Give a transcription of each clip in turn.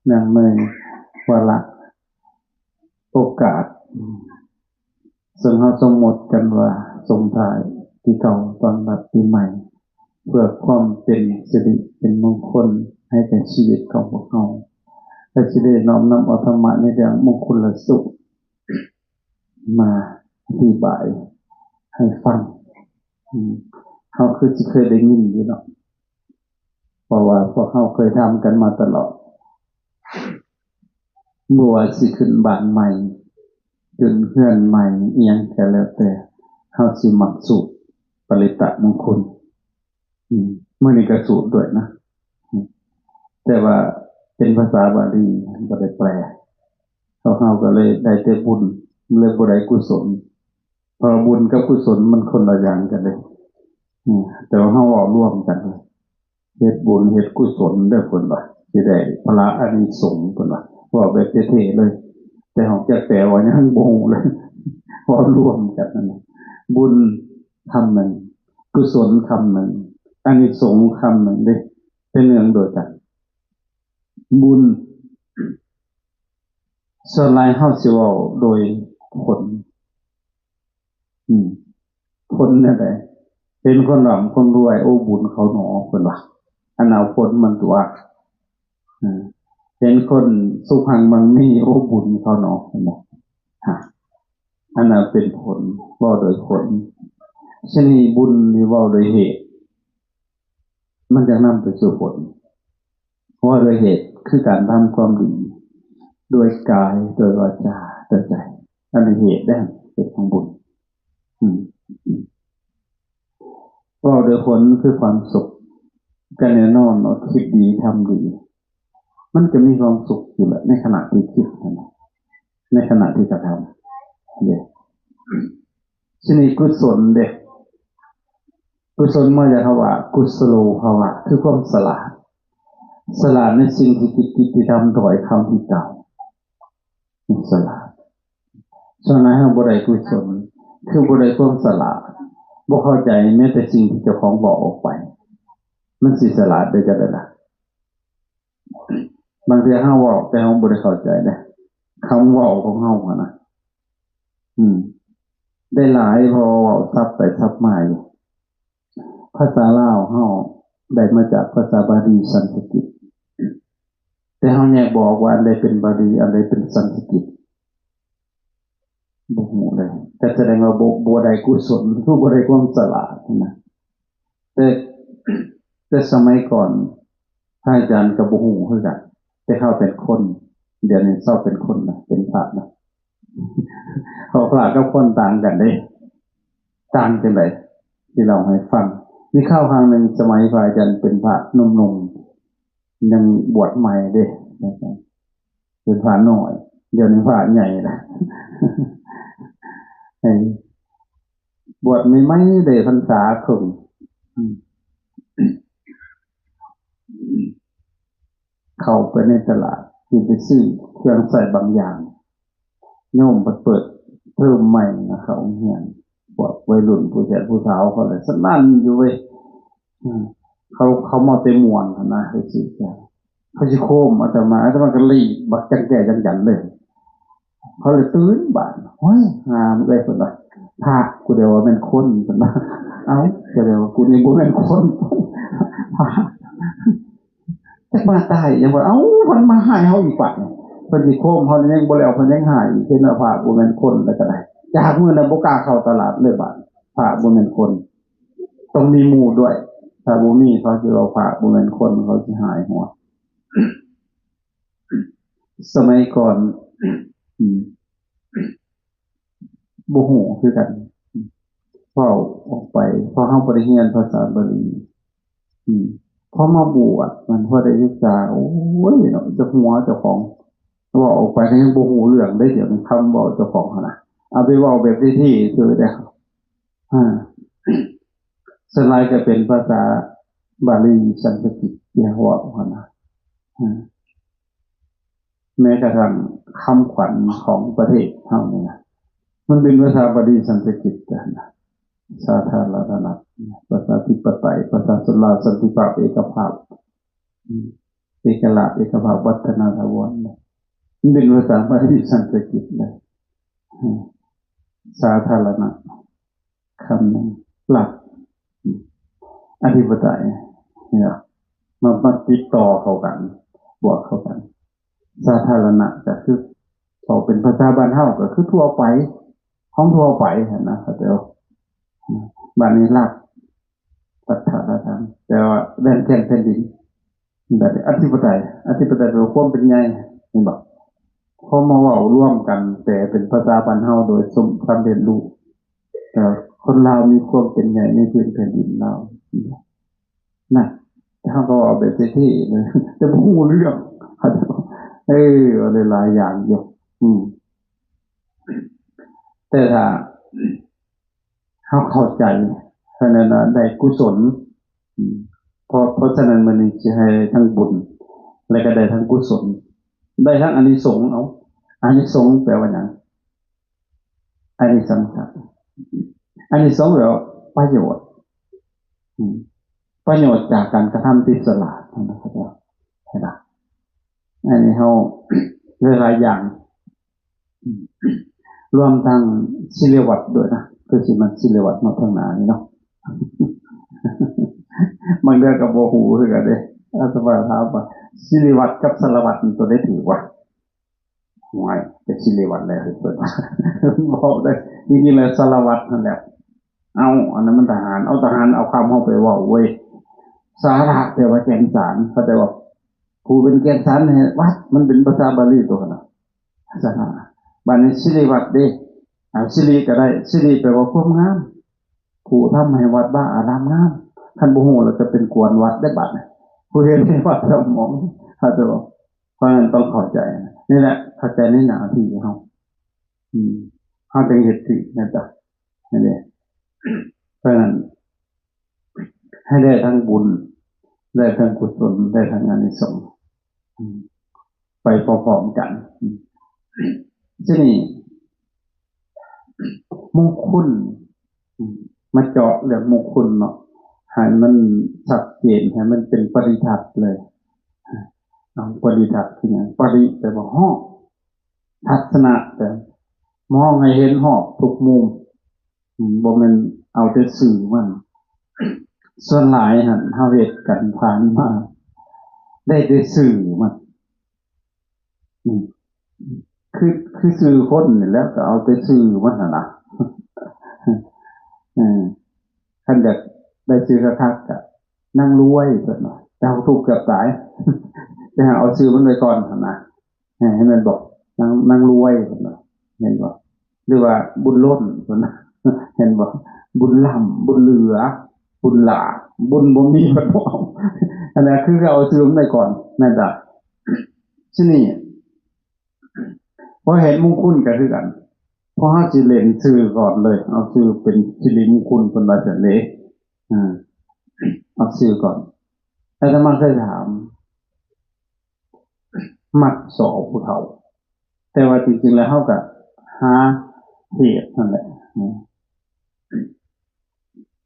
เนื่องในวาระโอกาสซึ่งเราสมมติกันว่าส่งท้ายปีเก่าต้อนรับปีใหม่เพื่อความเป็นสิริเป็นมงคลให้แก่ชีวิตของพวกเราและจะได้น้อมนำเอาธรรมะในเรื่องมงคลละสุขมาอธิบายให้ฟังเขาคือจะเคยได้ยินอยู่เนาะเพราะว่าพวกเขาเคยทำกันมาตลอดบัวสิขึ้นบ้านใหม่จนเพื่อนใหม่เอียงแต่แล้วแต่เขาสิมักสูตรปริตะมงคลเมื่อนี้ก็สูตรด้วยนะแต่ว่าเป็นภาษาบาลีบ่ได้แปลเขาก็เลยได้แต่บุญเลยบ่ได้กุศลพอบุญกับกุศลมันคนละอย่างกันเลยแต่ว่าเขาเอาร่วมกันเลยเฮ็ดบุญเฮ็ดกุศลได้ผลว่าสิได้พระอานิสงส์ผลว่าแบบเท่ๆเลยแต่ของจะแปลว่ายังบ่ฮู้เลยพอรวมกันนั่นบุญคำหนึ่งกุศลคำหนึ่งอานิสงส์คำหนึ่งเด้เป็นเรื่องโดยกันบุญส่วนหลายเฮาสิเว้าโดยผลผลเนี่ยได้เป็นคนร่ำคนรวยโอ้บุญเขาหนอเพิ่นว่าอันเอาผลมันตัวเป็นคนสุขังมังมีโอ้บุญเขาหนอเพิ่นว่าอันนั้นเป็นผลเว้าโดยผลฉะนั้นบุญนี่เว้าโดยเหตุมันจะนำไปสู่ผลเพราะโดยเหตุคือการทำความดีโดยกายโดยวาจาโดยใจอันนี้เหตุได้เป็นของบุญก็โดยผลคือความสุขกันแน่นอนเนาะคิดดีทำดีมันจะมีความสุขอยู่แหละในขณะที่คิดนะในขณะที่กระทำเด็กชนิดกุศลเด็กกุศลมาจากคำว่ากุศโลภาวะคือความสละในสิ่งที่คิดที่ทำถอยคำที่เก่าสละส่วนนั้นให้บุได้กุศลคือบุได้ความสละบ่เข้าใจแม้แต่สิ่งที่เจ้าของบอกออกไปมันสิสละได้จะได้ล่ะบางทีเฮาเว้าแต่เฮาบ่ได้เข้าใจนะคำเว้าของเฮาอ่ะนะได้หลายพอเว้าซับไปซับมาอยู่ภาษาลาวเฮาได้มาจากภาษาบาลีสันสกฤตแต่เฮาแยกบอกว่าอันใดเป็นบาลีอันใดเป็นสันสกฤตบ่ฮู้เลยแต่แสดงว่าบ่ได้กุศลคือบ่ได้ความสละนะแต่สมัยก่อนพระอาจารย์ก็บ่ฮู้คือกันแต่เขาเป็นคนเดี๋ยวนี้เศร้าเป็นคนนะเป็นพระนะเขาพระกับคนต่างกันเด้ต่างจังได๋ที่เราให้ฟังมีข้าวครั้งนึงสมัยพระอาจารย์เป็นพระหนุ่มๆยังบวชใหม่เด้เป็นพระน้อยเดี๋ยวนี้พระใหญ่นะบวชใหม่ๆได้พรรษาครึ่งเข้าไปในตลาดที่ไปซื้อเครื่องใส่บางอย่างโยมเปิดเพิ่มใหม่นะเขาเฮียนพวกวัยรุ่นผู้แก่ผู้สาวเขาเลยสนั่นอยู่เว้ยเขามาเต็มมวนนะเขาสิเขาสิโคมอาตมาก็รีบบักจังแก่จังๆเลยเขาเลยตื่นบ้านโอ้ยงามเลยพุ่นน่ะพระกูเดียวว่าเป็นคนพุ่นน่ะเอ้าเดี๋ยวกูนี่บ่เป็นคนจักมาตายยังว่าเอ้ามันมาหายเฮาอีกว่าเพิ่นสิโคมเฮายังบ่แล้วเพิ่นยังหายอีกเป็นพระบ่แม่นคนแล้วก็ได้จากมื้อนั้นบ่กล้าเข้าตลาดเลยบาดพระบ่แม่นคนต้องมีหมู่ด้วยถ้าบ่มีเขาสิเอาพระบ่แม่นคนเขาสิหายหัวสมัยก่อนบ่ฮู้คือกันเว้าออกไปเพราะเฮาบ่ได้เรียนภาษาบาลีพอมาบวชมันพอได้ศึกษาโอ้ยเนาะจะหัวเจ้าของเว้าออกไปก็ยังบ่ฮู้เรื่องได้เดี๋ยวนี้คำเว้าเจ้าของหั่นน่ะเอาไปเว้าแบบที่คือได้สลายก็เป็นภาษาบาลีสันสกฤตที่เว้าหั่นน่ะแม้กระทั่งคำขวัญของประเทศเฮานี่นะมันเป็นภาษาบาลีสันสกฤตนะสาธารณรัฐประชาธิปไตยประชาชนลาวสันติภาพเอกภาพ เอกลักษณ์เอกภาพวัฒนธรรมมันเป็นภาษาบาลีสันสกฤตเลยสาธารณะคำนึงหลักอธิปไตยเนี่ยมาติดต่อเข้ากันบวกเข้ากันสาธารณะก็คือเขาเป็นภาษาบ้านเฮาก็คือทั่วไปของทั่วไปนะครับเดี๋ยวบ้านนี้หลักสัทธาธรรมแต่ว่าแดนแก่นแผ่นดินแบบอธิปไตยเป็นความเป็นใหญ่เห็นบอกพอมาเว้าร่วมกันแต่เป็นภาษาบ้านเฮาโดยสมคำเรียนรู้แต่คนลาวมีความเป็นใหญ่ในพื้นแผ่นดินลาวนะถ้าก็เอาแบบเท่ๆเลยจะบ่ฮู้เรื่องอะไรหลายอย่างอยู่แต่ถ้าเขาเข้าใจเพราะนั้นได้กุศลเพราะฉะนั้นมันจะให้ทั้งบุญและก็ได้ทั้งกุศลได้ทั้งอานิสงส์เอาอานิสงส์แปลว่าอย่างอานิสงส์อานิสงส์แปลว่าประโยชน์จากการกระทำที่สละนะครับเห็นไหมอันนี้เขาหลายอย่างรวมทั้งศิลวัตด้วยนะคือสิมันศิลวัตมาทางหนานี่เนาะมันเรียกกับโบหูคือกันเลยอาสวะถามว่าศิลวัตกับสารวัตตัวได้ถือว่าห่วยจะศิลวัตแล้วเปิดว่าบอกได้จริงๆเลยสารวัตนั่นแหละเอาอันนั้นมันทหารเอาทหารเอาคำเข้าไปว่าเว้ยสาระแต่ว่าแกนสารเขาจะบอกผู้เป็นแกนสารเนี่ยวัดมันเป็นภาษาบาลีตัวนะสาระบัดนี้ศิริวัตรดิศิริก็ได้ศิริแปลว่าความงามผู้ทำให้วัดบ้าอารามงามท่านบ่ฮู้แล้วจะเป็นกวนวัดได้บัดผู้เห็นในวัดสมองเขาจะบอกเพราะฉะนั้นต้องเข้าใจนี่แหละเข้าใจในหน้าที่เฮาเฮาจึงเฮ็ดสินะจ๊ะนี่แหละเพราะฉะนั้นให้ได้ทั้งบุญได้ทั้งกุศลได้ทั้งอานิสงส์ไปพร้อมๆกันที่นี่มงคลมาเจาะเรื่องมงคลเนาะให้มันชัดเจนให้มันเป็นปริทัศน์เลยปริทัศน์คืออย่างปริแปลว่าห้องทัศนะแต่มองให้เห็นหอบทุกมุมบ่แม่นเอาแต่สื่อมันส่วนหลายหั่นเฮาเฮ็ดกันผ่านมาได้แต่สื่อมันคือสื่อคนนี่แล้วก็เอาแต่สื่อมันน่ะนะท่านอยากได้ชื่อคักๆก็นั่งรวยสักหน่อยเจ้าทุกข์เกือบตายจะเอาชื่อมันไว้ก่อนนะให้มันบอกนั่งรวยสักหน่อยเห็นบ่หรือว่าบุญล้นสักหน่อยเห็นบ่บุญล่ำบุญเหลือบุญหลาบุญบ่มีบ่เอาอันนั้นคือเอาชื่อมันไว้ก่อนนั่นจ้ะที่นี่พอเห็นมงคลก็คือกันพอเฮาสิเล่นชื่อก่อนเลยเอาชื่อเป็นสิริมงคลเพิ่นว่าจังได๋เอาชื่อก่อนอาตมาเคยถามมักสอผู้เฒ่าแต่ว่าจริงๆแล้วเฮาก็หาเหตุนั่นแหละ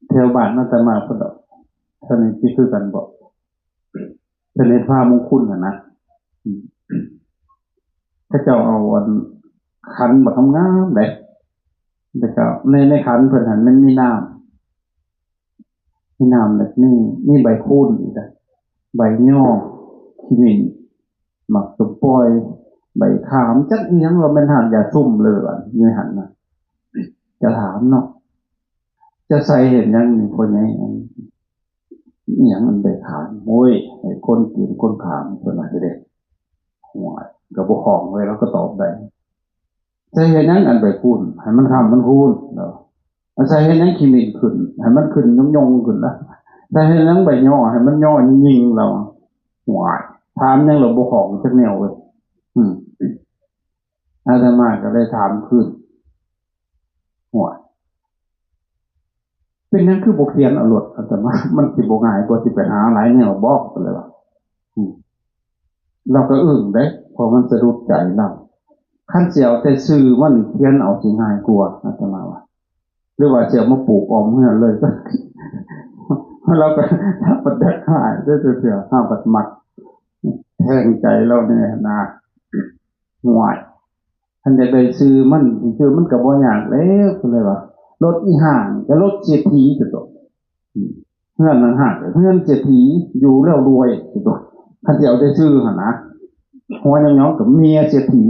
แถวบ้านอาตมาพุ่นดอกท่านนี่คือกันบอกท่านในพามงคลนะเขาเจ้าเอาขันบักงามๆได้แต่ก็ในขันเพิ่นหันมันมีน้ำแบบนี่ใบคูนอีกใบย่อขี้มินหมักตุ่มปอยใบขามจักอีหยังว่ามันหันอย่าซุ่มเลยอยู่หันน่ะจะถามเนาะจะใส่เห็นยังนี่คนใหญ่อีหยังมันใบขามโอ้ยไอ้คนกินคนขามเพิ่นว่าสิเด้หัวก็บ่ของไว้แล้วก็ตอบได้ใส่เห็นยังอันใบคูนให้มันขามมันคูนเนาะใส่เห็นยังขี้มินขึ้นให้มันขึ้นยงๆขึ้นนะใส่เห็นยังใบย่อให้มันย่อยิงๆเราหัวถามยังเราบ่ของจักแนวเว้ยอาตมาก็เลยถามขึ้นหัวเป็นยังคือบ่เขียนเอารถอาตมามันสิบ่ง่ายกว่าสิไปหาหลายแนวบอกไปเลยว่าเราก็อึ้งเด้เพราะมันสะดุดใจเราคันสิเอาแต่ชื่อมันเขียนเอาสิง่ายกว่าอาตมาว่าหรือว่าสิเอามาปลูกออมเฮือนเลยก็เราก็ถ้าปัดได้หายได้เสียห้าปัดมัก แทงใจเราเนี่ยนะห่วยท่านจะได้ซื้อมันซื้อมันก็บ่ยากแล้วก็เลยว่ารถอีห่างก็รถเศรษฐีจะตกเฮือนนั้นห่างเฮือนเศรษฐีอยู่แล้วรวยจะตกท่านจะเอาได้ซื้อหั่นนะหัวน้องๆกับเมียเศรษฐี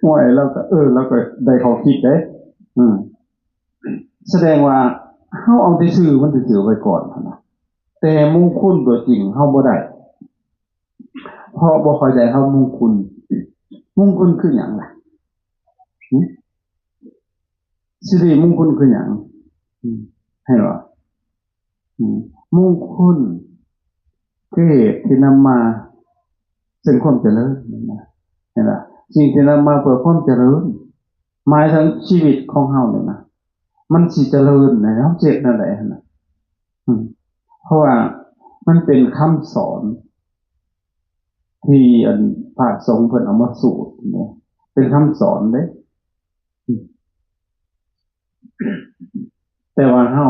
ห่วยเราก็เราก็ได้ข้อคิดเด้แสดงว่าเฮาเอาได้ซื้อมันซื่อๆไว้ก่อนหั่นนะแต่มงคลตัวจริงเฮาบ่ได้เพราะบ่ค่อยได้เฮามงคลคือหยังล่ะสิริมงคลคือหยังให้ว่ามงคลคือเหตุที่นำมาซึ่งความเจริญนะเห็นป่ะสิ่งที่นำมาเพื่อความเจริญหมายถึงชีวิตของเฮาเนี่ยนะมันสิเจริญนะเฮาเจ็ดนั่นแหละนะเพราะว่ามันเป็นคำสอนที่พระสงฆ์เพิ่นเอามาสูตรเนี่ยเป็นคำสอนเด้แต่ว่าเฮา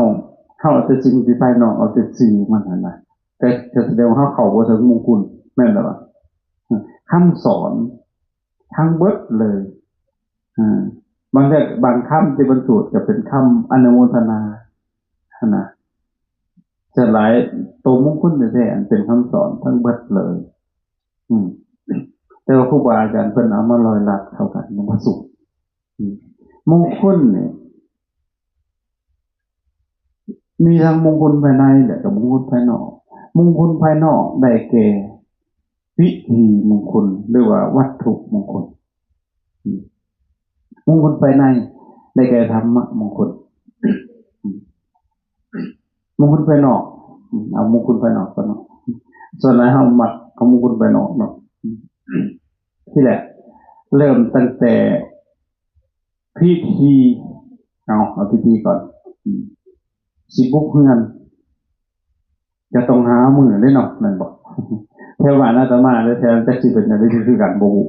เอาแต่สิ่งที่ภายนอกเอาแต่สิ่งมันนั่นน่ะแต่แสดงว่าเฮาเข้าบ่ถึงมงคลแม่นบ่ล่ะคำสอนทั้งเบิดเลยบางคำที่บรรจุจะเป็นคำอนุโมทนานะจะหลายตัวมงคลแท้ๆเป็นคำสอนทั้งเบิดเลยแต่ว่าครูบาอาจารย์เพิ่นเอามาลอยลัดเข้ากันมาสุมงคลเนี่ยมีทั้งมงคลภายในและกับมงคลภายนอกมงคลภายนอกได้แก่วิธีมงคลหรือว่าวัตถุมงคลมงคลภายในได้แก่ธรรมะมงคลมงคลภายนอกเอามงคลภายนอกก่อนเนาะส่วนไหนเฮามักเอามงคลภายนอกเนาะที่แหละเริ่มตั้งแต่พิธีเอาพิธีก่อนสิบุกเฮือนจะต้องหามือได้เนาะนั่นบอกเทวานาตมาแล้วแทนจักสิเป็นจังได๋คือกันบ่ฮู้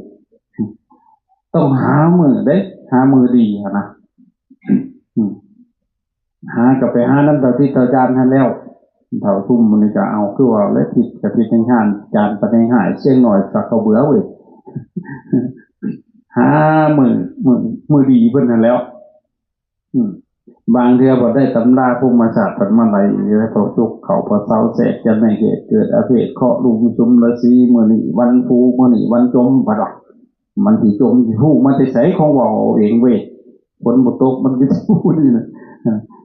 ต้องหามือเด้หามือดีนะหาก็ไปหานำเจ้าที่เจ้าจานหั่นแล้วเฒ่าทุ่มมื้อนี้ก็เอาคือว่าแล้วผิดก็ผิดจังซั่นจานปานใดหายเสียงหน่อยสักเขาเบื่อเว้ยหามือดีเพิ่นนั่นแล้วบางเทื่อบ่ได้ตำราภูมิศาสตร์มันมาไหลแล้วเขาจุกเขาพอเซาแสกจะในเหตุเกิดอาเพศเคาะลุมชุมละสีมื้อนี้วันภูมื้อนี้วันจมบ่ดอกมันสิจมสิฮู้มันสิใส่ของเว้าเองเว้ยฝนบ่ตกมันก็ฮู้นี่นะ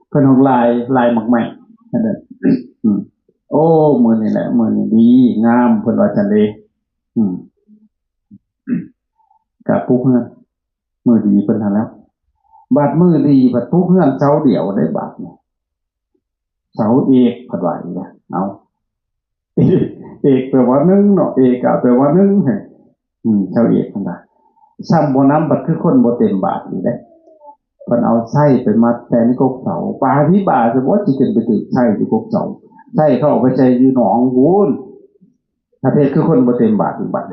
เพิ่นของลายมักใหม่นั่นแหละโอ้มื้อนี้แหละมื้อนี้ดีงามเพิ่นว่าจังได๋กับผู้เพื่อนมื้อดีเพิ่นหั่นแล้วบาดมือดีบาดทุกเฮือนเสาเดียวได้บาดเนี่ยเสาเอกผัดไหวเนี่ยเอาเอกแปลว่า1เนาะเอกแปลว่า1ให้เสาเอกนั่นน่ะซ้ำบ่นำบัดคือคนบ่เต็มบาทนี่เด้เพิ่นเอาไส้ไปมัดแต่ในกกเสาปลาที่บาทสิบ่สิขึ้นไปถึงไส้อยู่กกเสาไส้เข้าไปใส่อยู่หนองวูนถ้าเพศคือคนบ่เต็มบาทอีกบาด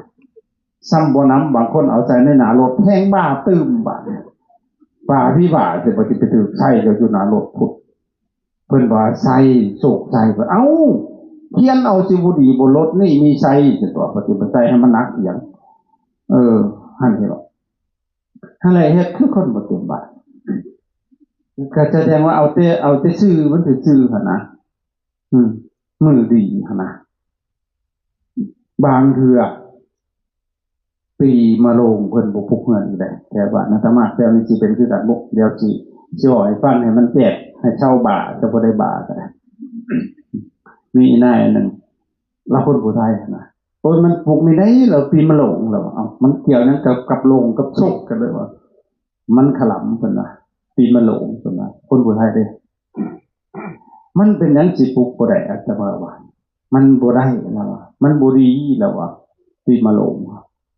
ซ้ำบ่นำบางคนเอาใส่ในหน้ารถแห้งบ้าตื้มบาดป่าที่บ่าจะไปถือไส้ก็อยู่หน้ารถพุทธเพิ่นว่าไส้โศกไส้เอ้าเทียนเอาสิบ่ดีบนรถนี่มีไส้สิตัวปฏิบัติไส้ให้มันหนักเสียงหั่นเฮ็ดบ่อะไรเฮ็ดคือคนบ่เต็มบาทก็แสดงว่าเอาแต่ชื่อมันซื่อๆหั่นนะมือดีหั่นนะบางเทื่อปีมาลงเพิ่นบ่พุกเงินได้แต่ว่าอาตมาแล้วนี่สิเป็นคือกันบ่เดี๋ยวสิบอกให้ฟังให้มันแจกให้เช่าบาทจะบ่ได้บาทก็ได้มีนายนึงเราคนผู้ไทยนะโอ้ยมันปลูกไม่ได้เราปีมาลงแล้วมันเกี่ยวนั้นกับลงกับโชคกันเลยว่ามันขลำเพิ่นว่าปีมาลงเพิ่นว่าคนผู้ไทยเด้มันเป็นหยังสิปลูกบ่ได้อาตมาว่ามันบ่ได้แล้วมันบ่ดีแล้วว่าปีมาลง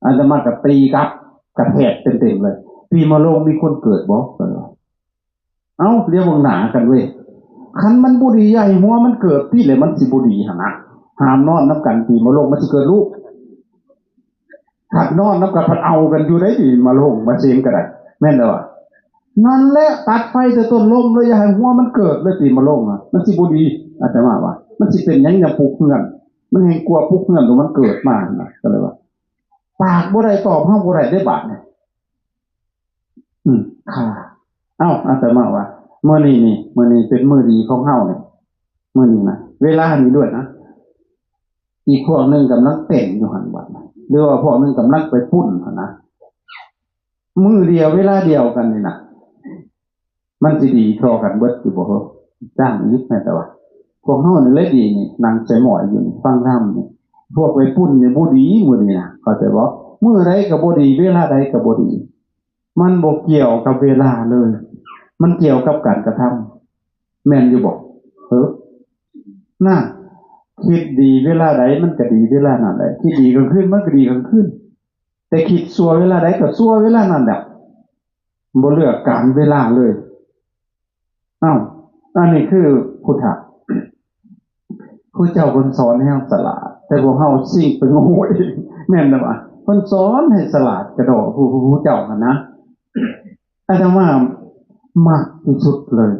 อาตมาก็ตีกับกระแทกเต็มๆเลยปีมะโรงมีคนเกิดบ่เอ้าเรียกว่าหนากันเว้ยคันมันบ่ดีใหญ่หัวมันเกิดที่เลยมันสิบ่ดีหั่นน่ะห้ามนอนนํกันปีมะโรงมันสิเกิดลูกถ้านอนนํกันพัดเอากันอยู่ได้ปีมะโรงมาเสียงก็ได้แม่นแล้วนั่นแหละตัดไฟแต่ต้นลมเลยอย่าให้หัวมันเกิดเลยปีมะโรงมันสิบ่ดีอาตมาว่ามันสิเป็นหยังปลูกเฮือน มันเห็นกลัวปุ๊กเงื่อนตัวมันเกิดมานะก็เลยว่าปากบ่ได้ตอบห้าบ่ได้ได้บาทเนี่ยค่ะเอ้าอาตมาว่าเมื่อนี้เป็นมื้อดีของเฮาเนี่ยมื้อนี้นะเวลานี้ด้วยนะอีกพวกนึงกำลังเต้นอยู่หั่นบัดหรือว่าพวกนึงกำลังไปปุ้นหั่นนะมื้อเดียวเวลาเดียวกันนี่นะมันสิดีเท่ากันเบิดอยู่บ่ฮู้จ้างนิดแม่แต่ว่าพวกเฮานี่เลยดีนี่นั่งใจหมอยอยู่ฟังธรรมนี่พวกไปปุ้นนี่บ่ดีมื้อนี้นะเข้าใจบ่มื้อใดก็บ่ดีเวลาใดก็บ่ดีมันบ่เกี่ยวกับเวลาเลยมันเกี่ยวกับการกระทำแม่นอยู่บ่น่ะคิดดีเวลาใดมันก็ดีเวลานั้นแหละคิดดีกลางคืนมันก็ดีกลางคืนแต่คิดชั่วเวลาใดก็ชั่วเวลานั้นแหละบ่เลือกการเวลาเลยอ้าวอันนี้คือพุทธะผู้เจ้าคนสอนให้เราสละแต่พวกเฮาสิ่งไปโง่เองแม่นบ่เพิ่นสอนให้สละกระโดดผู้เจ้าหั่นนะอาจารย์ว่ามากที่สุดเลย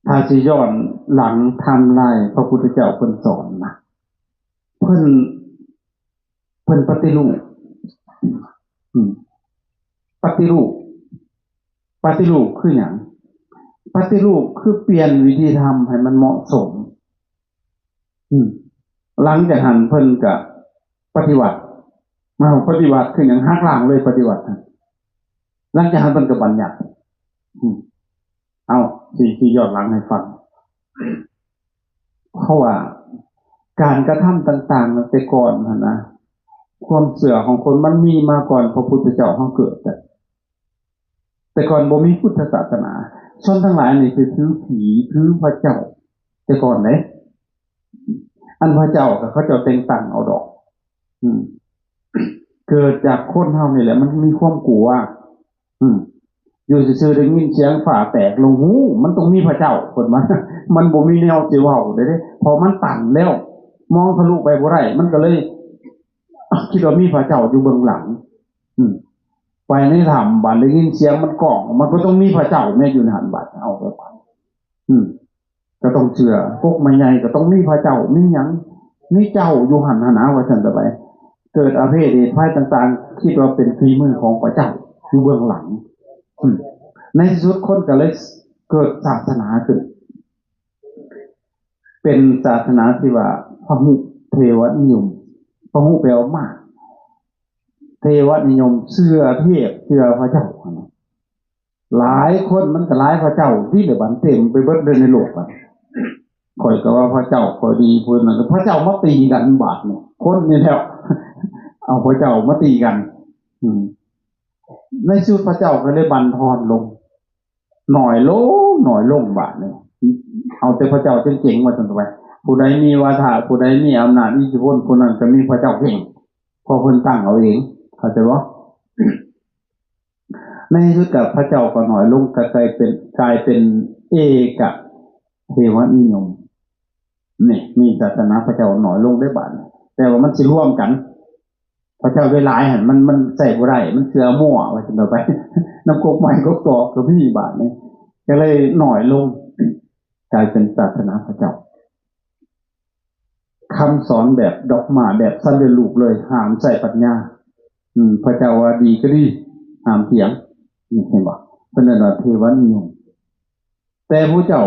ถ้าสิย้อนหลังทำลายพระพุทธเจ้าเพิ่นสอนนะเพิ่นปฏิรูปปฏิรูปคือหยังปฏิรูปคือเปลี่ยนวิธีทำให้มันเหมาะสมหลังจากนั้นเพิ่นก็ปฏิวัติมาปฏิวัติคือหยังหักล้างเลยปฏิวัติหลังจากนั้นเพิ่นก็บัญญัติเอาสิย้อนหลังให้ฟังเพราะว่าการกระทำต่างๆแต่ก่อนนะความเสื่อของคนมันมีมาก่อนพระพุทธเจ้าเฮาเกิดแต่ก่อนบ่มีพุทธศาสนาชนทั้งหลายนี่คือถือผีถือพระเจ้าแต่ก่อนเด้อันพระเจ้าก็เขาเจ้าแต่งตั้งเอาดอกเกิดจากคนเฮานี่แหละมันมีความกลัวอยู่ซื่อๆได้ยินเสียงฝาแตกลงหูมันต้องมีพระเจ้าเพิ่นว่ามันบ่มีแนวสิเว้าเด้พอมันตันแล้วมองทะลุไปบ่ได้มันก็เลยคิดว่ามีพระเจ้าอยู่เบื้องหลังไปในถ้ำบัดได้ยินเสียงมันก้องมันก็ต้องมีพระเจ้าแม่อยู่ในหันบัดเอาไปก็ต้องเชื่อพวกใหญ่ๆก็ต้องมีพระเจ้ามีหยังมีเจ้าอยู่หันหนาว่าซั่นต่อไปเกิดอาเพศเหตุภัยต่างๆคิดว่าเป็นฝีมือของพระเจ้าอยู่เบื้องหลังในที่สุดคนก็เลยเกิดศาสนาขึ้นเป็นศาสนาที่ว่าพหุเทวนิยมพหุแปลว่ามากเทวนิยมเชื่อเทพเชื่อพระเจ้าหลายคนมันก็หลายพระเจ้าที่เหลือบันเต็มไปเบิดเลยในโลกอ่ะข่อยก็ว่าพระเจ้าข่อยดีเพิ่นน่ะพระเจ้ามาตีกันบาดเนี่ยคนนี่แล้วเอาพระเจ้ามาตีกันในสุดพระเจ้าก็เลยบันทอนลงหน่อยลงบาดเนี่ยเอาแต่พระเจ้าเจ๋งๆมาจนไปผู้ใดมีวาทะผู้ใดมีอำนาจอิทธิพลคนนั้นก็มีพระเจ้าเก่งพอเพิ่นตั้งเอาเองเข้าใจบ่ในที่สุดกับพระเจ้าก็หน่อยลงกลายเป็นเอกเทวนิยมนี่มีศาสนาพระเจ้าหน่อยลงได้บาดแต่ว่ามันสิร่วมกันพระเจ้าเวลาหั่นมันใส่บ่ได้มันเสือมั่วว่าซั่นไปน้ำกกใหม่กกตอกก็มีบาดนี่ก็เลยหน่อยลงกลายเป็นศาสนาพระเจ้าคำสอนแบบดอกหมาแบบสำเร็จรูปเลยห้ามใส่ปัญญาพระเจ้าว่าดีก็ดีห้ามเถียงนี่เห็นบ่เป็นระดับเทวนิยมแต่พระเจ้า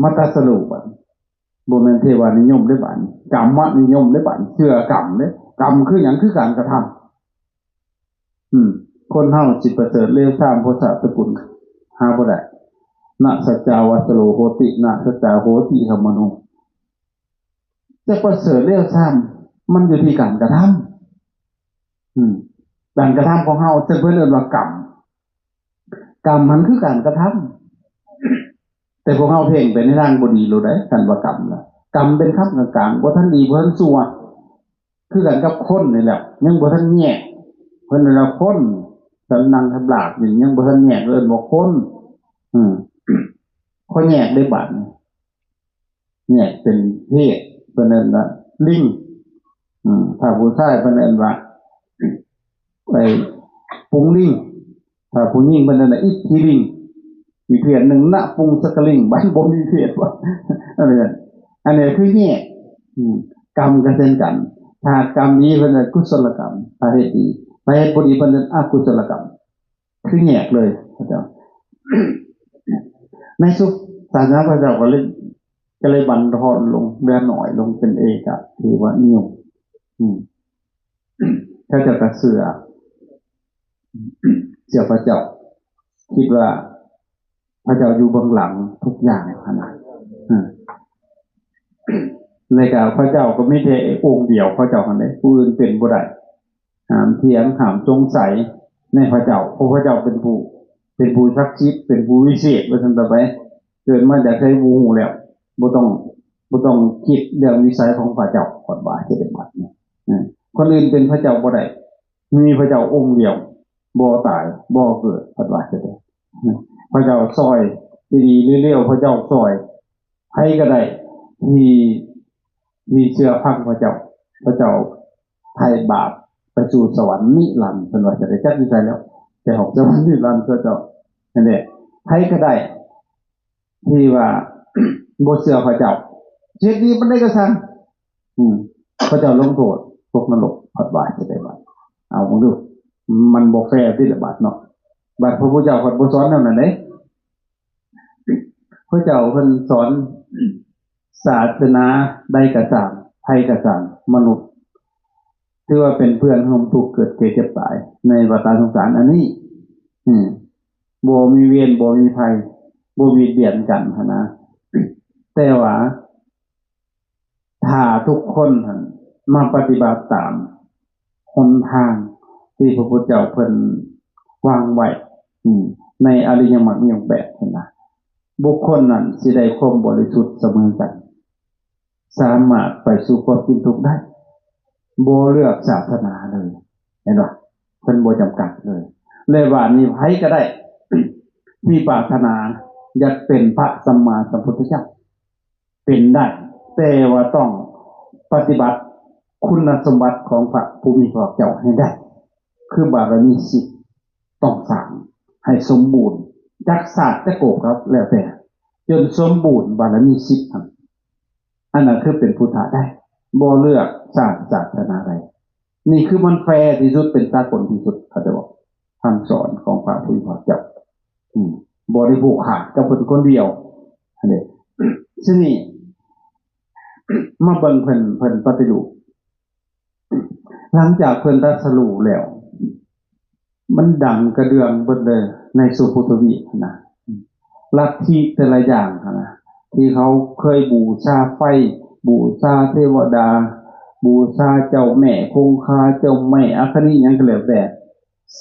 มาตรัสรู้บ่แม่นเทวนิยมได้บ่กรรมนิยมได้บ่เชื่อกรรมเด้กรรมคือหยังคือการกระทำคนเฮาสิประเสริฐเลวทรามโพธิสกุลหาบ่ได้นะสัจจาวัสโลโหตินะสัจจาโหติธรรมโนจะประเสริฐเลวทรามมันอยู่ที่การกระทำการกระทำของเฮาจะเพิ่นเรียกว่ากรรมมันคือการกระทำแต่พวกเฮาเพ่งไปในทางบ่ดีรู้ได้กันว่ากรรมล่ะกรรมเป็นคำกลางๆบ่ทันดีบ่ทันชั่วคือกันกับคนนี่แหละยังบ่ทันแยกเพิ่นน่ะคนสันนังทำลาบนี่ยังบ่ทันแยกเอิ้นว่าคนเขาแยกได้บัดแยกเป็นเพศเพิ่นเอิ้นว่าลิงถ้าผู้ชายเพิ่นเอิ้นว่าไอ้ปุงลิงถ้าผู้หญิงเพิ่นเอิ้นว่าอิทธิลิงมีเพศหนึ่งณปุงสกลิงบ้านบ่มีเพศว่าอันนี้คือแยก กรรมก็เช่นกันถ้ากรรมนี้เป็นกุศลกรรมถ้าเหตุดีถ้าเหตุบ่ดีเป็นอกุศลกรรมคือแยกเลยพระเจ้า ในสุศาสนาพระเจ้าก็เลยบันทอนลงเดือนหน่อยลงเป็นเอกะถือว่านิยมถ้าจะกระเสือพระเจ้าคิดว่าพระเจ้าอยู่เบื้องหลังทุกอย่างขนาดในการพระเจ้าก็ไม่ใช่องค์เดียวพระเจ้าคนใดผู้อื่นเป็นบ่ได้หามเถียงหามสงสัยในพระเจ้าเพราะพระเจ้าเป็นผู้ศักดิ์สิทธิ์เป็นผู้วิเศษว่าซั่นต่อไปเกิดมาจากใช้บูหูแล้วบ่ต้องคิดเรื่องวิสัยของพระเจ้าก่อนว่าจะเป็นบัดนี้คนอื่นเป็นพระเจ้าบ่ได้มีพระเจ้าองค์เดียวบ่ตายบ่เกิดพระว่าจะได้พระเจ้าซอยดีๆเร็วๆพระเจ้าซอยให้ก็ได้มีเชื่อพังพระเจ้าไถ่บาปไปสู่สวรรค์นิรันดร์เพิ่นว่าจะได้จักวิสัยแล้วแต่ของสวรรค์นิรันดร์พระเจ้านั่นแหละให้ก็ได้ที่ว่าบ่เชื่อพระเจ้าเฮ็ดดีมันได้ก็ซั่นพระเจ้าลงโทษตกนรกพัดว่าจะได้บัดเอามึงดูมันบ่แฟร์ที่ละบาดเนาะบัดพระพุทธเจ้าเพิ่นบ่สอนแนวนั้นเด้พระเจ้าเพิ่นสอนศาสนาใดก็ตามไผก็ตามมนุษย์ถือว่าเป็นเพื่อนร่วมทุกข์เกิดแก่เจ็บตายในวัฏสงสารอันนี้บ่มีเวรบ่มีภัยบ่มีเบียดกันหั้นนะแต่ว่าถ้าทุกคนมาปฏิบัติตามหนทางที่พระพุทธเจ้าเพิ่นวางไว้ในอริยมรรคมีองค์8นั่นนะบุคคลนั้นสิได้ความบริสุทธิ์เสมอกันสามารถไปสู่ความสิ้นทุกข์ได้บ่เลือกศาสนาเลยเห็นบ่เพิ่นบ่จำกัดเลยว่านี่ไผก็ได้ ที่ปรารถนาอยากเป็นพระสัมมาสัมพุทธเจ้าเป็นได้แต่ว่าต้องปฏิบัติคุณสมบัติของพระผู้มีพระภาคเจ้าให้ได้คือบารมี10ต้องสร้างให้สมบูรณ์จักศาสตร์จะโกครับแล้วแต่จนสมบูรณ์บารมี10ครับอันนั้นคือเป็นพุทธะได้บ่เลือกศาสนาใดนี่คือมันแฟร์ที่สุดเป็นสากลที่สุดเขาจะบอกคำสอนของพระผู้มีพระภาคเจ้าบ่ได้ผูกขาดกับเพิ่นคนเดียวอันนี้ซึ่งนี่มาเบิ่งเพิ่นปฏิรูปหลังจากเพิ่นตรัสรู้แล้วมันดังกระเดื่องเบิดเลยในสุพุทธวีนะลัทธิแต่ละอย่างนะที่เขาเคยบูชาไฟบูชาเทวดาบูชาเจ้าแม่คงคาเจ้าแม่อัคนีหยังก็แล้วแต่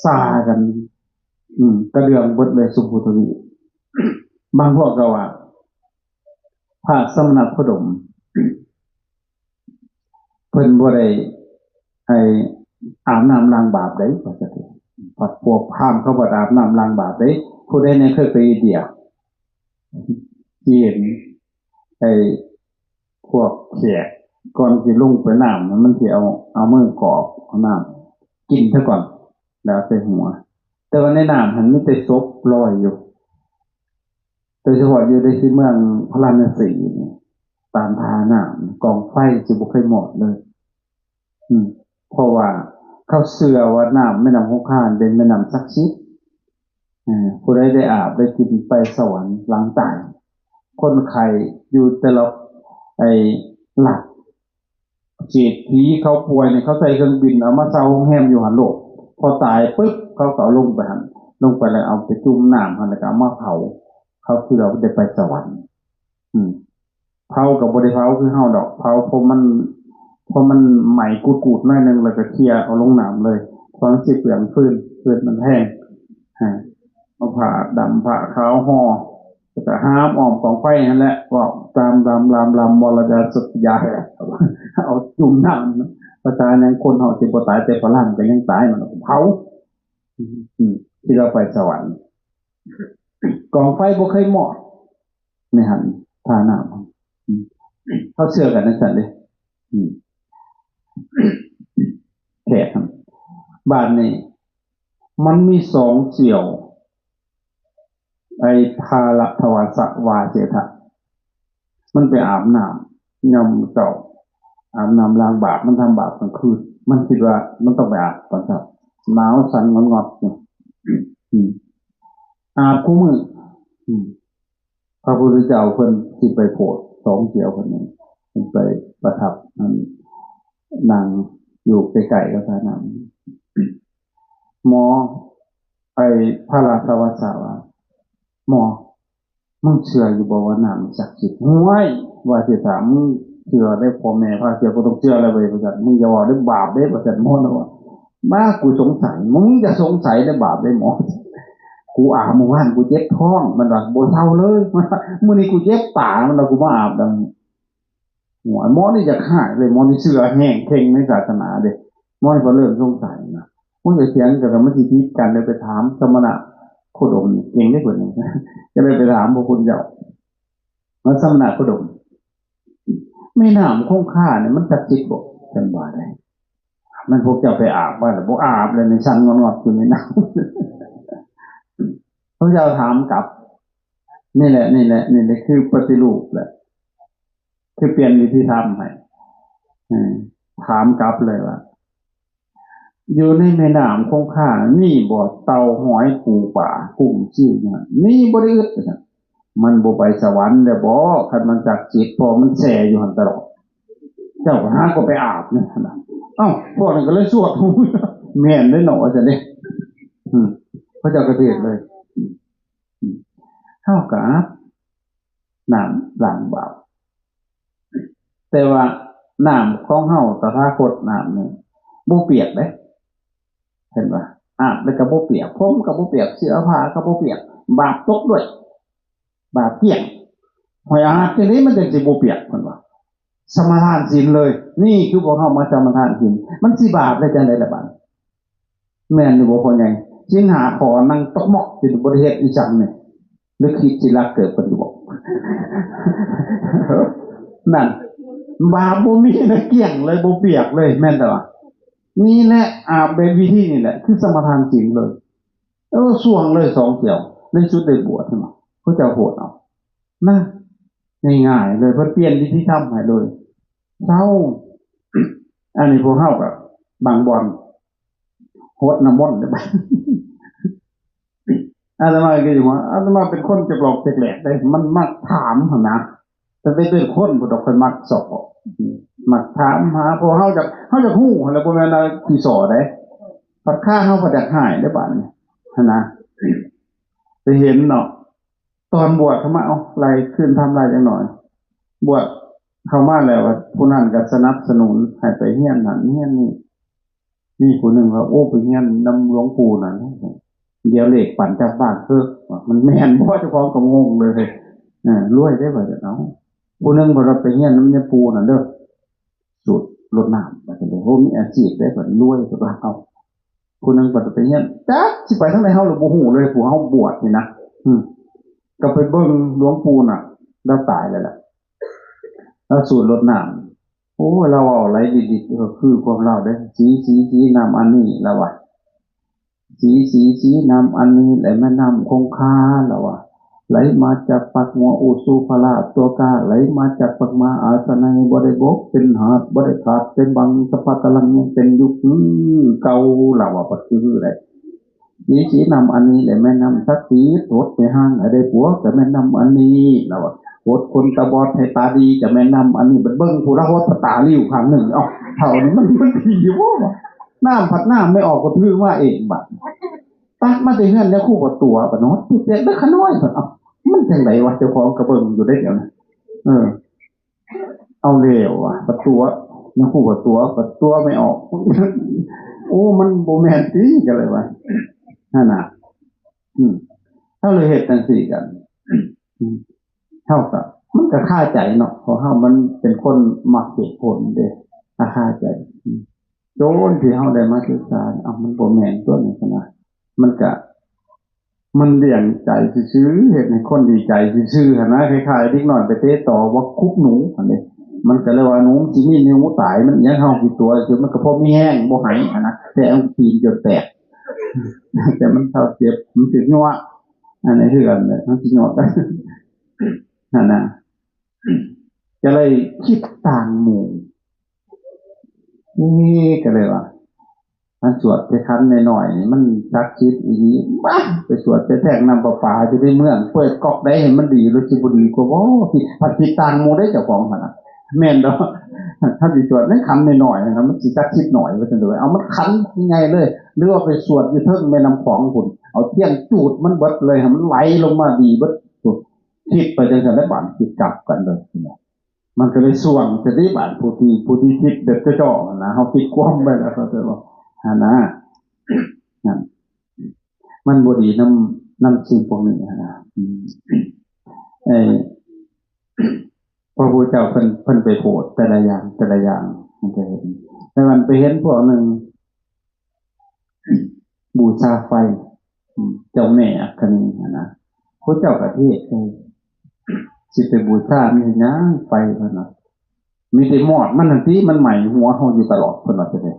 ซากันกระเดื่องเบิดเลยสุพุทธวีบางพวกก็ว่าพระสมณโคดมเพิ่นบ่ได้ให้อาบน้ำล้างบาปได้ว่าจังซี่พัดพวกพราหมณ์เขาบ่อาบน้ำล้างบาปได้ผู้ใดเคยไปอินเดียเห็นพวกแขกก่อนสิลงไปน้ำมันสิเอามือกรอกเอาน้ำกินซะก่อนแล้วใส่หัวแต่ว่าในน้ำมันมีแต่ศพลอยอยู่โดยเฉพาะอยู่ในที่เมืองพระราณสีตามทาน้ำกองไฟสิบ่เคยหมดเลยเพราะว่าเขาเชื่อว่าน้ำแม่น้ำคงคาเป็นแม่น้ำศักดิ์สิทธิ์ผู้ใดได้อาบได้กินไปสวรรค์หลังตายคนไข้อยู่แต่ละหลักเศรษฐีเขาป่วยเนี่ยเขาใส่เครื่องบินเอามาเซาโรงแรมอยู่หันโลกพอตายปึ๊บเขาก็ลงไปหันลงไปแล้วเอาไปจุ่มน้ำหันแล้วก็เอามาเผาเขาคือเราได้ไปสวรรค์เผากับบ่ได้เผาคือเฮาดอกเผาเพราะมันไหม้กูดๆหน่อยนึงแล้วก็เคลียร์เอาลงน้ำเลยพอสิเปลืองฟืนมันแห้งเอาผ้าดำผ้าขาวห่อแล้วก็ห้ามอ้อมกองไฟนั่นแหละว่าตามลำมรดาสุดยาเอาจุ่มน้ำประชาชนคนเฮาสิบ่ตายแต่ฝรั่งก็ยังตายมันเผาที่เราไปสวรรค์กองไฟบ่เคยหมดในหันทาน้ำเขาเชื่อกันนั่นสั่นเลยแขกบ้านนี้มันมี2เสี่ยวภาลทวาสวาเจทะมันไปอาบน้ำยามเจ้า อาบน้ำล้างบาปมันทำบาปกลางคืนมันคิดว่ามันต้องไปอาบตอนเช้าหนาวสั่นงอนๆเนี่ยอาบคู่มือพระพุทธเจ้าเพิ่นสิไปโปรดสองเกี่ยวคนนึงเพิ่นไปประทับนั่งอยู่ใกล้ๆกับพระนำหมอไอ้พระราชวสาวหมอมึงเชื่ออยู่บ่ว่าน้ำศักดิ์สิทธิ์ห้วยว่าสิถามมึงเชื่อได้พ่อแม่พาเชื่อก็ต้องเชื่ออะไรไปประจันมึงอย่าว่าได้บาปได้ประจันหมอนะว่าบ้ากูสงสัยมึงจะสงสัยได้บาปได้หมอกูอาบเมื่อวานกูเจ็บท้องมันว่าบ่เท่าเลยมื้อนี้กูเจ็บปากมันว่ากูบ่อาบดังหัวหมอนี่จะฆ่าเลยหมอนี่เชื่อแห้งเข่งในศาสนาเด้หมอนี่ก็เริ่มสงสัยนะมึงจะเถียงกันมันสิผิดกันเลยไปถามสมณะโคดมเองได้เพิ่นก็เลยไปถามพระพุทธเจ้าว่าสมณะโคดมแม่น้ำคงคาเนี่ยมันศักดิ์สิทธิ์บ่จังว่าได้มันพวกเจ้าไปอาบว่าบ่อาบเลยในชั้นงอดๆอยู่ในน้ำพระเจ้าถามกลับนี่แหละคือปฏิรูปแหละคือเปลี่ยนวิธีทำให้ถามกลับเลยว่าอยู่ในแม่น้ำคงคานี่บ่เต่าหอยปูป่ากุ้งจิ้วนี่บ่ได้อึดมันบ่ไปสวรรค์เด้อบ่คันมันจักจิตพอมันแช่อยู่หั่นตลอดเจ้าหาก็ไปอาบเนี่ยนะพวกนั้นก็เลยสวดแม่นได้หนอจะได้พระเจ้ากระเทศเลยเท่ากับน้ำล้างบาปแต่ว่าน้ำของเฮาตถาคตน้ำนี่บ่เปียกเด้เห็นป่ะอาบแล้วก็บ่เปียกผมก็บ่เปียกเสื้อผ้าก็บ่เปียกบาปตกด้วยบาปเปียกหอยอาบทีนี้มันจังสิบ่เปียกเพิ่นว่าสมาทานศีลเลยนี่คือพวกเฮามาสมาทานศีลมันสิบาปได้จังได๋ล่ะบัดแม่นอยู่บ่พ่อใหญ่ศีลหาขอนั่งตกหมอกสิบ่ได้เฮ็ดอีจังนี่หรือคิดสิรักเกิดเพิ่นอยู่บ่นั่นบาปบ่มีนะเกลี้ยงเลยบ่เปียกเลยแม่นแต่ว่านี่แหละอาบเป็นวิธีนี่แหละคือสมาทานศีลเลยส่วงเลยสองเกี่ยวในชุดได้บวชใช่มั้ยเขาจะโหดเอานะง่ายๆเลยเพิ่นเปลี่ยนวิธีทำให้เลยเช้าอันนี้พวกเฮาก็บางบ่อนโหดน้ำมนต์ได้บ่อาตมาก็อยู่ว่าอาตมาเป็นคนจะหลอกจะแหลกได้มันมักถามหั่นนะแต่เป็นคนบ่ดอกเพิ่นมักสอบมักถามหาพอเฮาจะฮู้แล้วบ่แม่นว่าสิสอได้ปัดค่าเฮาบ่จักหายได้บาดนี้หั่นนะไปเห็นเนาะตอนบวชเข้ามาเอาไล่ขึ้นทำไรจังหน่อยบวชเข้ามาแล้วผู้นั้นก็สนับสนุนให้ไปเฮียนนั่นเฮียนนี่ผู้นึงว่าโอ้ไปเฮียนนำหลวงปู่นั่นเดี๋ยวเลขปั่นจากบ้านมันแม่นบ่เจ้าของก็งงเลยรวยได้บ่เนาะผู้นึงบ่รับไปเฮียนนำยาปูนั่นเด้อสูตรรดน้ำว่าจังได๋โหมีอาชีพได้เพิ่นรวยก็เอาผู้นึงบ่ไปเฮียนจักสิไปทางไหนเฮาก็บ่ฮู้เลยผู้เฮาบวชนี่นะก็ไปเบิ่งหลวงปู่น่ะแล้วตายแล้วล่ะแล้วสูตรรดน้ำโอ้เราเอาอะไรดีๆก็คือความเราได้สีน้ำอันนี้แล้วว่ะสีน้ำอันนี้ไหลแม่น้ำคงคาแล้วว่ะไหลมาจากปากหัวอุสุภราตัวกาไหลมาจากปากมาอาสนัยบ่ได้บกเป็นหาดบ่ได้ขาดเป็นบังสะพัดกำลังเป็นยุคเก่าแล้วว่ะปัจจุบันได้สีนำอันนี้แหละแม่นำสักสีโทษไปห้างอะไรผัวแต่แม่นำอันนี้แล้วโทษคนตาบอดให้ตาดีจะแม่นำอันนี้เบิ้งผู้ละโหดตาลิ้วครั้งหนึ่งเท่านี้มันดีอยู่ว่าน้ำผัดน้ำไม่ออกก็ถือว่าเองบัดตักมาได้เงินแล้วคู่กับตัวปะเนาะเด็กได้ขน้อยปะมันจังไหนวะเจ้าของกระเบิ้งอยู่ได้เดี๋ยวนะเอาเร็วว่ะประตูยังคู่กับตัวไม่ออกโอ้มันโบแมนตี้กันเลยวะนั่นน่ะเท่าเลยเหตุกันสี่กันเท่ากับมันก็ค่าใจเนาะเพราะเฮามันเป็นคนมักเหตุผลเด้ค่าใจโจนที่เฮาได้มาศึกษามันบ่แม่นตัวนี้ขนาดมันเลี้ยงใจซื่อๆเฮ็ดให้คนดีใจซื่อๆหั่นนะคล้ายๆเด็กน้อยไปเตะต่อว่าคุกหนูหั่นเด้มันก็เลยว่าหนูสิมีนิ้วตายมันยังเฮากี่ตัวคือมันก็พอมีแห้งบ่หายนะแต่เอาปีนจนแตกแต่มันเท่าเจ็บมันถึงงัวอันนี้คือกันเลยมันสิงอได้นั่นน่ะก็เลยคิดต่างหมู่ นี่ก็เลยว่ามันสวดไปคันหน่อยๆมันรักชิดอีนี้บ้าไปสวดไปแทงน้ำประปาจะได้เมืองเปิดกอกได้เห็นมันดีรู้สึกบุดีกว่าที่ผัดติดตางมูได้เจ้าของมันแม่นเนาะถ้าสิสวดนั่นคันหน่อยๆนะมันสิจักชิดหน่อยว่าจังได๋เอามันคันยังไงเลยหรือว่าไปสวดอยู่เทิงแม่น้ำของพุ่นเอาเทียนจูดมันเบิดเลยให้มันไหลลงมาดีเบิดคิดไปจังซั่นแล้วบาดคิดกลับกันเลยมันก็เลยส่วงจะได้บาดผู้ที่คิดเด็ดจ่อๆนะเฮาคิดความไปแล้วก็จะบอกนะนั่นมันบ่ดีนำสิ่งพวกนี้นะไอ้พระพุทธเจ้าเพิ่นไปโปรดแต่ละอย่างมันจะเห็นแต่มันไปเห็นพวกนึงบูชาไฟเจ้าแม่อัคคณีนะพระเจ้าประเทศสิไปบูชามีหยังไฟเพิ่นน่ะมีแต่มอดมันทันทีมันไหม้หัวเฮาอยู่ตลอดเพิ่นว่าจังได๋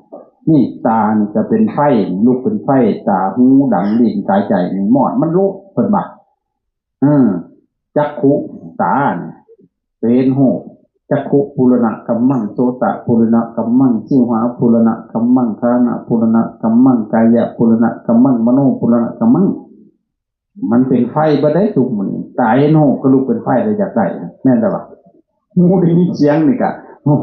นี่ตานี่จะเป็นไฟลุกเป็นไฟตาหูดังลิ้นกายใจนี่มอดมันลุกเพิ่นบักจักขุตาเนี่ยเป็นโหจักขุปุรณะกัมมังโสตะปุรณะกัมมังชิวหาปุรณะกัมมังคานะปุรณะกัมมังกายะปุรณะกัมมังมโนปุรณะกัมมังมันเป็นไฟบ่ได้ทุกมื้อตาเห็นโหก็ลุกเป็นไฟได้อยากได้แม่นบ่ล่ะหูได้ยินเสียงนี่ก็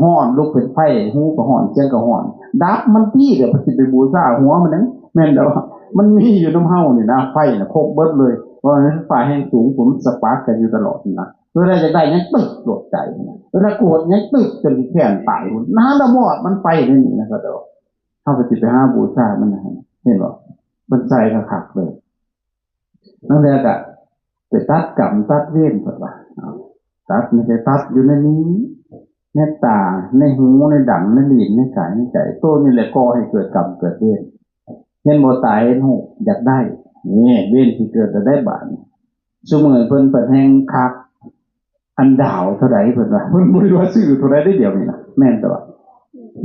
ฮ้อนลุกเป็นไฟหูก็ฮ้อนเสียงก็ฮ้อนดับมันพี่เดี๋ยวสิไปบูชาหัวมันนั้นแม่นบ่มันมีอยู่นำเฮานี่นะไฟน่ะพกเบิดเลยเพราะฉะนั้นไฟแห่งสูงผมสปาร์กกันอยู่ตลอดนะเวลาจะได้ยังตึกโดดใจนะเวลาโกรธยังตึกจนแขนตายน้ำละมอดมันไปนี่นะครับเด้อเฮาก็สิไปหาบูชามันนะเห็นบ่มันใจคักๆเลยนั่นแหละก็ไปตัดกรรมตัดเวรเพิ่นว่าตัดไม่ใช่ตัดอยู่ในนี้ในตาในหูในดังในลิ้นในกายในใจตัวนี่แหละก่อให้เกิดกรรมเกิดเวรเห็นบ่ตายเห็นหูอยากได้นี่เวรที่เกิดจะได้บาปซุมื้อเพิ่นแห่งคักอันดาวเท่าใดเพิ่นว่าเพิ่นบ่รู้ว่าซื้อเท่าใดได้เดียวนี่นะแม่นแต่ว่า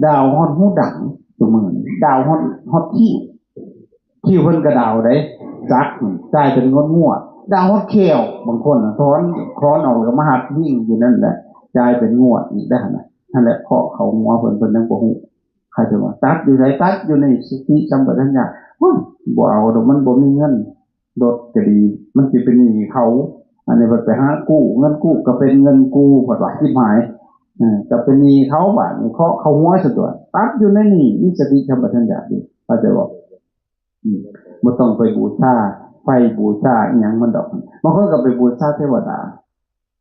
ดาวฮอดหูดังซุมื้อดาวฮอดที่เพิ่นก็ดาวได้จักกลายเป็นงดงวดดาวฮอดแขวบางคนน่ะถอนออกแล้วมาหัดยิ่งอยู่นั่นแหละกลายเป็นงวดอีกได้น่ะนั่นแหละเพราะเขาหัวเพิ่นยังบ่ฮู้ใครจะว่าตัดอยู่ไสตัดอยู่ในสติสัมปชัญญะบ่เอาดอกมันบ่มีเงินรถก็ดีมันสิเป็นหนี้เขาอันนี้ไปหากู้เงินกู้ก็เป็นเงินกู้บ่ว่าที่หมายจะเป็นหนี้เขาบาดนี้เขาหัวซะตัวตัดอยู่ในนี้มีสติสัมปชัญญะดีเข้าใจบ่บ่ต้องไปบูชาไฟบูชาอีหยังมันดอกบางคนก็ไปบูชาเทวดา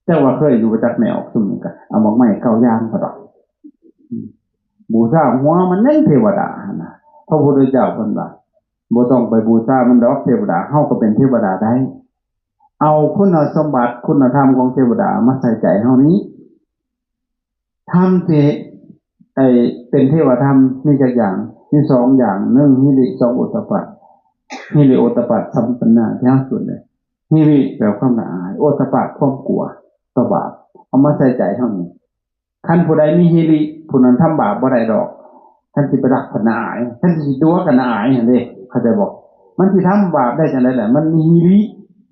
แต่ว่าเคยอยู่ประจักษ์แนวซุ่มนี่ก็เอาดอกไม้เข้าย่างเขาดอกบูชาหัวมันนั่นเทวดานะพระพุทธเจ้าเพิ่นว่าบ่ต้องไปบูชามันดอกเทวดาเฮาก็เป็นเทวดาได้เอาคุณสมบัติคุณธรรมของเทวดามาใส่ใจเฮานี้ทำที่เป็นเทวธรรมมีจักอย่างมี2อย่าง1หิริ2โอตตัปปะหิริโอตตัปปะสัมปันนาที่สุดเลยหิริแปลว่าความละอายโอตตัปปะความกลัวต่อบาปเอามาใส่ใจเฮานี้คันผู้ใดมีหิริผู้นั้นทำบาปบ่ได้ดอกท่านสิไปรักพนาอายท่านสิตัวกันอายหั่นเด้เขาจะบอกมันสิทำบาปได้จังได๋แหละมันมีหิริ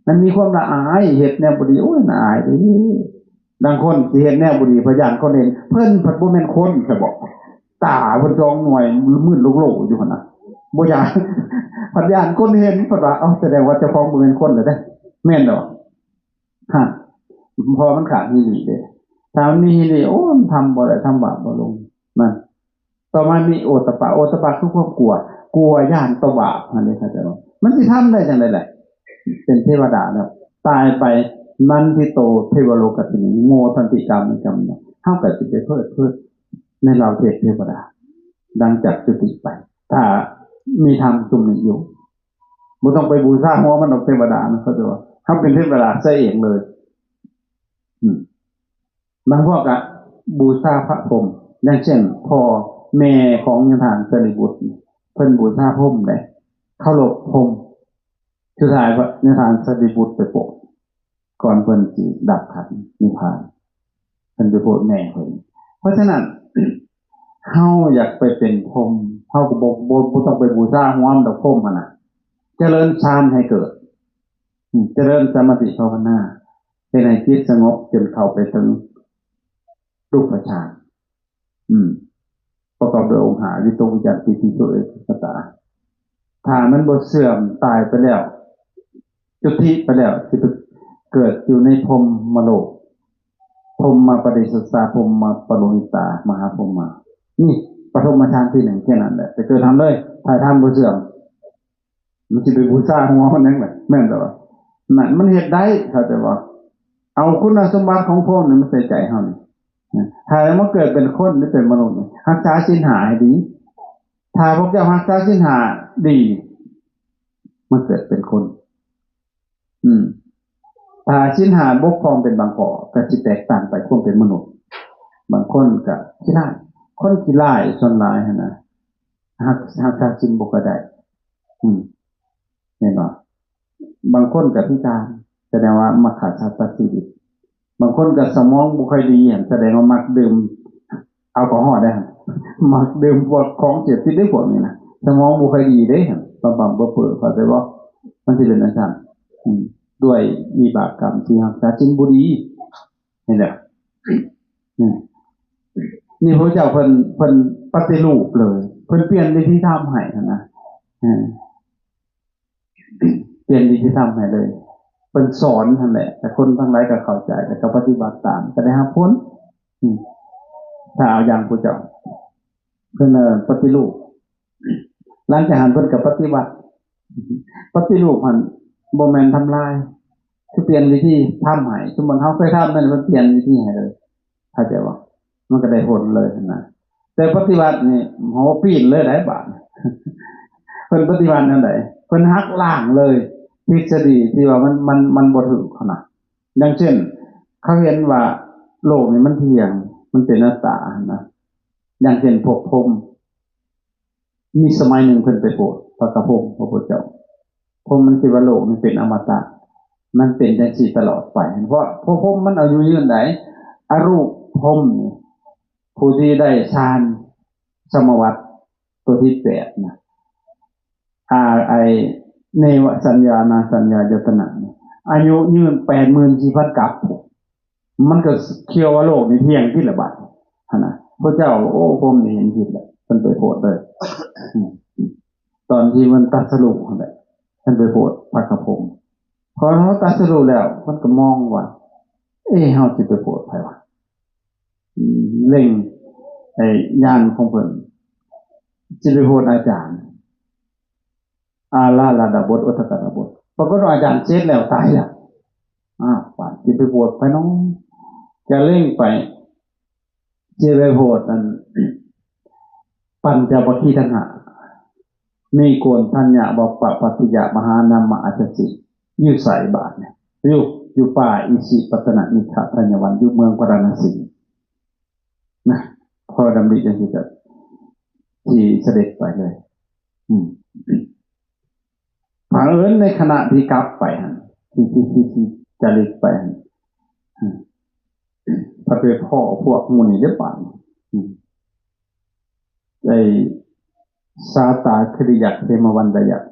มันมีความละอายเฮ็ดแนวบ่ดีโอ้ยน่าอายเด้บางคนสิเฮ็ดแนวบ่ดีพยานคนเห็นเพิ่นเพิ่นบ่แม่นคนจะบอกตาเพิ่นจองหน่วยมืดโลกๆอยู่หั่นน่ะบ่อยากพยานคนเห็นเพิ่นว่าเอ้าแสดงว่าเจ้าของบ่แม่นคนเด้แม่นดอกฮะพอมันขาดหิริเด้ถ้ามันมีหิริโอ้มันทำบ่ได้ทำบาปบ่ลงนั่นต่อมามีโอตตัปปะคือความกลัวย้านต่อบาปนั่นเด้เข้าใจบ่มันสิทำได้จังได๋แหละเป็นเทวดาแล้วตายไปมันทิโตเทวโลกัสมิโมทันติกรรมจำเนี่ยเฮาก็สิไปเพิ่นในเราเทวดาดังจากจุติไปถ้ามีธรรมซุ่มนี้อยู่บ่ต้องไปบูชาหัวมันดอกเทวดานะเขาจะว่าเฮาเป็นเทวดาซะเองเลยบางพวกก็บูชาพระพรหมอย่างเช่นพ่อแม่ของยานสารีบุตรเพิ่นบูชาพรหมได้เคารพพรหมสุดท้ายว่ายานสารีบุตรไปโปรดก่อนเพิ่นสิดับขันธ์นิพพานเพิ่นไปโปรดแม่เพิ่นเพราะฉะนั้นเฮาอยากไปเป็นพรหมเฮาก็บ่ต้องไปบูชาหัวมันดอกพรหมหั่นน่ะเจริญฌานให้เกิดเจริญสมาธิภาวนาให้จิตสงบจนเข้าไปถึงรูปฌานป ประกอบด้วยองค์หาวิตกวิจารปิติสุขเอกตาถ้ามันบ่เสื่อมตายไปแล้วจุติไปแล้วสิไปเกิดอยู่ในพรหมโลกพรหมปฏิสัสสะพรหมปโลหิตามหาพรหมนี่ปฐมฌานที่1แค่นั้นแหละไปเกิดทำเลยถ้าทำบ่เสื่อมมันสิไปบูชาหัวมันนั่นแหละแม่นบ่นั่นมันเฮ็ดได้เข้าใจบ่เอาคุณสมบัติของพรหมนี่มันใส่ใจเฮานี่ถ้ามันเกิดเป็นคนหรือเป็นมนุษย์รักษาศีล5ให้ดีถ้าพวกเจ้ารักษาศีล5ดีมันเกิดเป็นคนถ้าศีล5บกพร่องเป็นบางข้อก็สิแตกต่างไปคนเป็นมนุษย์บางคนก็ขี้ร้ายคนขี้ร้ายส่วนหลายหั่นน่ะรักษาศีลบ่ก็ได้เห็นบ่บางคนก็พิการแสดงว่ามักขาดสติปัญญาบางคนก็สมองบ่ค่อยดีแสดงว่ามักดื่มแอลกอฮอล์ได้มักดื่มพวกของเสพติดได้พวกนี้นะสมองบ่ค่อยดีเด้บำบ่เปิดเข้าใจบ่มันสิเป็นจังซั่นด้วยวิบากกรรมที่รักษาศีลบ่ดีนี่แหละนี่พระเจ้าเพิ่นปฏิรูปเลยเพิ่นเปลี่ยนวิธีทำให้นะเปลี่ยนวิธีทำให้เลยเป็นสอนนั่นแหละแต่คนทั้งหลายก็เข้าใจแล้วก็ปฏิบัติตามก็ได้รับผลถ้าเอาอย่างผู้เจ้าเพิ่นปฏิรูปหลังจากนั้นเพิ่นก็ปฏิบัติปฏิรูปมันบ่แม่นทำลายคือเปลี่ยนวิธีทำให้สมมุติเฮาเคยทำนั่นมันเปลี่ยนวิธีให้เลยเข้าใจบ่มันก็ได้ผลเลยนะแต่ปฏิบัตินี่โหปีนเลยหลายบาทเพิ่นปฏิบัตินั่นใดเพิ่นหักล้างเลยทฤษฎีที่ว่ามันบ่ถูกขนาดอย่างเช่นเขาเห็นว่าโลกนี่มันเที่ยงมันเป็นอนัตตานะอย่างเช่นพวกพรหมมีสมัยหนึ่งเพิ่นไปโปรดพระกระพงพระพุทธเจ้าพรหมมันคิดว่าโลกมันเป็นอมตะมันเป็นจังซี่ตลอดไปเพราะพรหมมันอายุยืนได้อรูปพรหมผู้ที่ได้ฌานสมวัตตัวที่8นะเนวสัญญานาสัญญายตนะอายุยืน 84,000 กับมันก็เคียวว่าโลกนี่เที่ยงที่ละบาดนะพระเจ้าโอ้พรหมนี่เห็นผิดแล้วเพิ่นไปโพดเลยตอนที่มันตรัสรู้นั่นแหละเพิ่นไปโพดพระกระพงพอเขาตรัสรู้แล้วมันก็มองว่าเฮาสิไปโพดไผวะเล็งญาณของเพิ่นสิไปโพดอาจารย์อาลาลาดาบทอุทกดาบทปรากฏว่าอาจารย์เสร็จแล้วตายแล้วว่าสิไปโพดไปน้องจะเร่งไปสิไปโพดนั่นปัญจวัคคีย์ทั้ง5มีโกณทัญญะบอกปะปัตติยะมหานามะอัจฉิอยู่ใส่บาทเนี่ยอยู่ป่าอิสิปตนะนิขะธัญวันอยู่เมืองพาราณสีนะพอดำริจังซี่ก็ที่เสด็จไปเลยเผอิญในขณะที่กลับไปที่จะเล็กไปพระเจ้าพ่อพวกมุนีได้ป่านซาตาคริยักเทมวันดยัก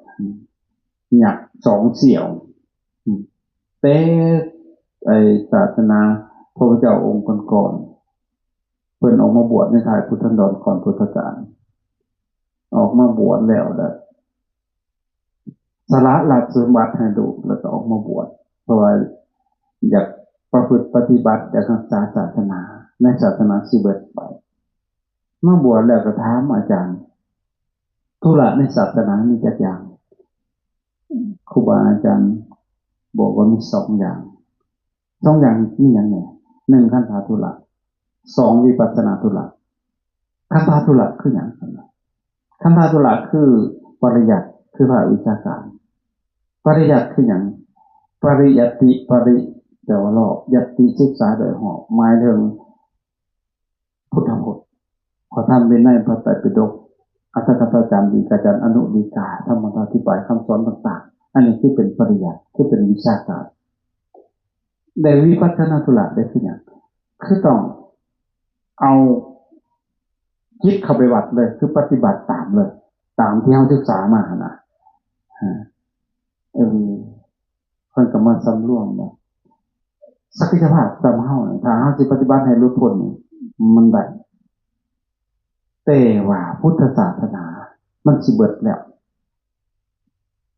หยัก2เสี่ยวแต่ศาสนาพระพุทธเจ้าองค์ก่อนเพิ่นออกมาบวชในทายพุทธันดรก่อนพุทธกาลออกมาบวชแล้วสละหลักสมบัติให้ดูแล้วก็ออกมาบวชเพราะว่าอยากประพฤติปฏิบัติอยากศึกษาศาสนาในศาสนาสิเบิดไปเมื่อบวชแล้วก็ถามอาจารย์ธุระในศาสนามีจักอย่างครูบาอาจารย์บอกว่ามี2อย่าง2อย่างนี่หยังไง1คันธาธุระ2วิปัสสนาธุระคันธาธุระคือหยังคันธาธุระคือปริยัติคือภาควิชาการปริยัติคือหยังปริยัติแต่ว่ารอบยัตติศึกษาโดยหอบหมายถึงพุทธพจน์ขอทำเป็นในพระไตรปิฎกอัตถกถาจารย์ดีกาจารย์อนุดีกาธรรมอธิบายคำสอนต่างๆอันนี้คือเป็นปริยัติคือเป็นวิชาการแต่วิปัสสนาธุระได้คือหยังคือต้องเอาคิดเข้าไปวัดเลยคือปฏิบัติตามเลยตามที่เราศึกษามานะเพิ่นก็มาสำรวมว่าศักยภาพสำเฮาถ้าเฮาสิปฏิบัติให้รู้ผลมันได้ แต่ว่าพุทธศาสนามันสิเบิดแล้ว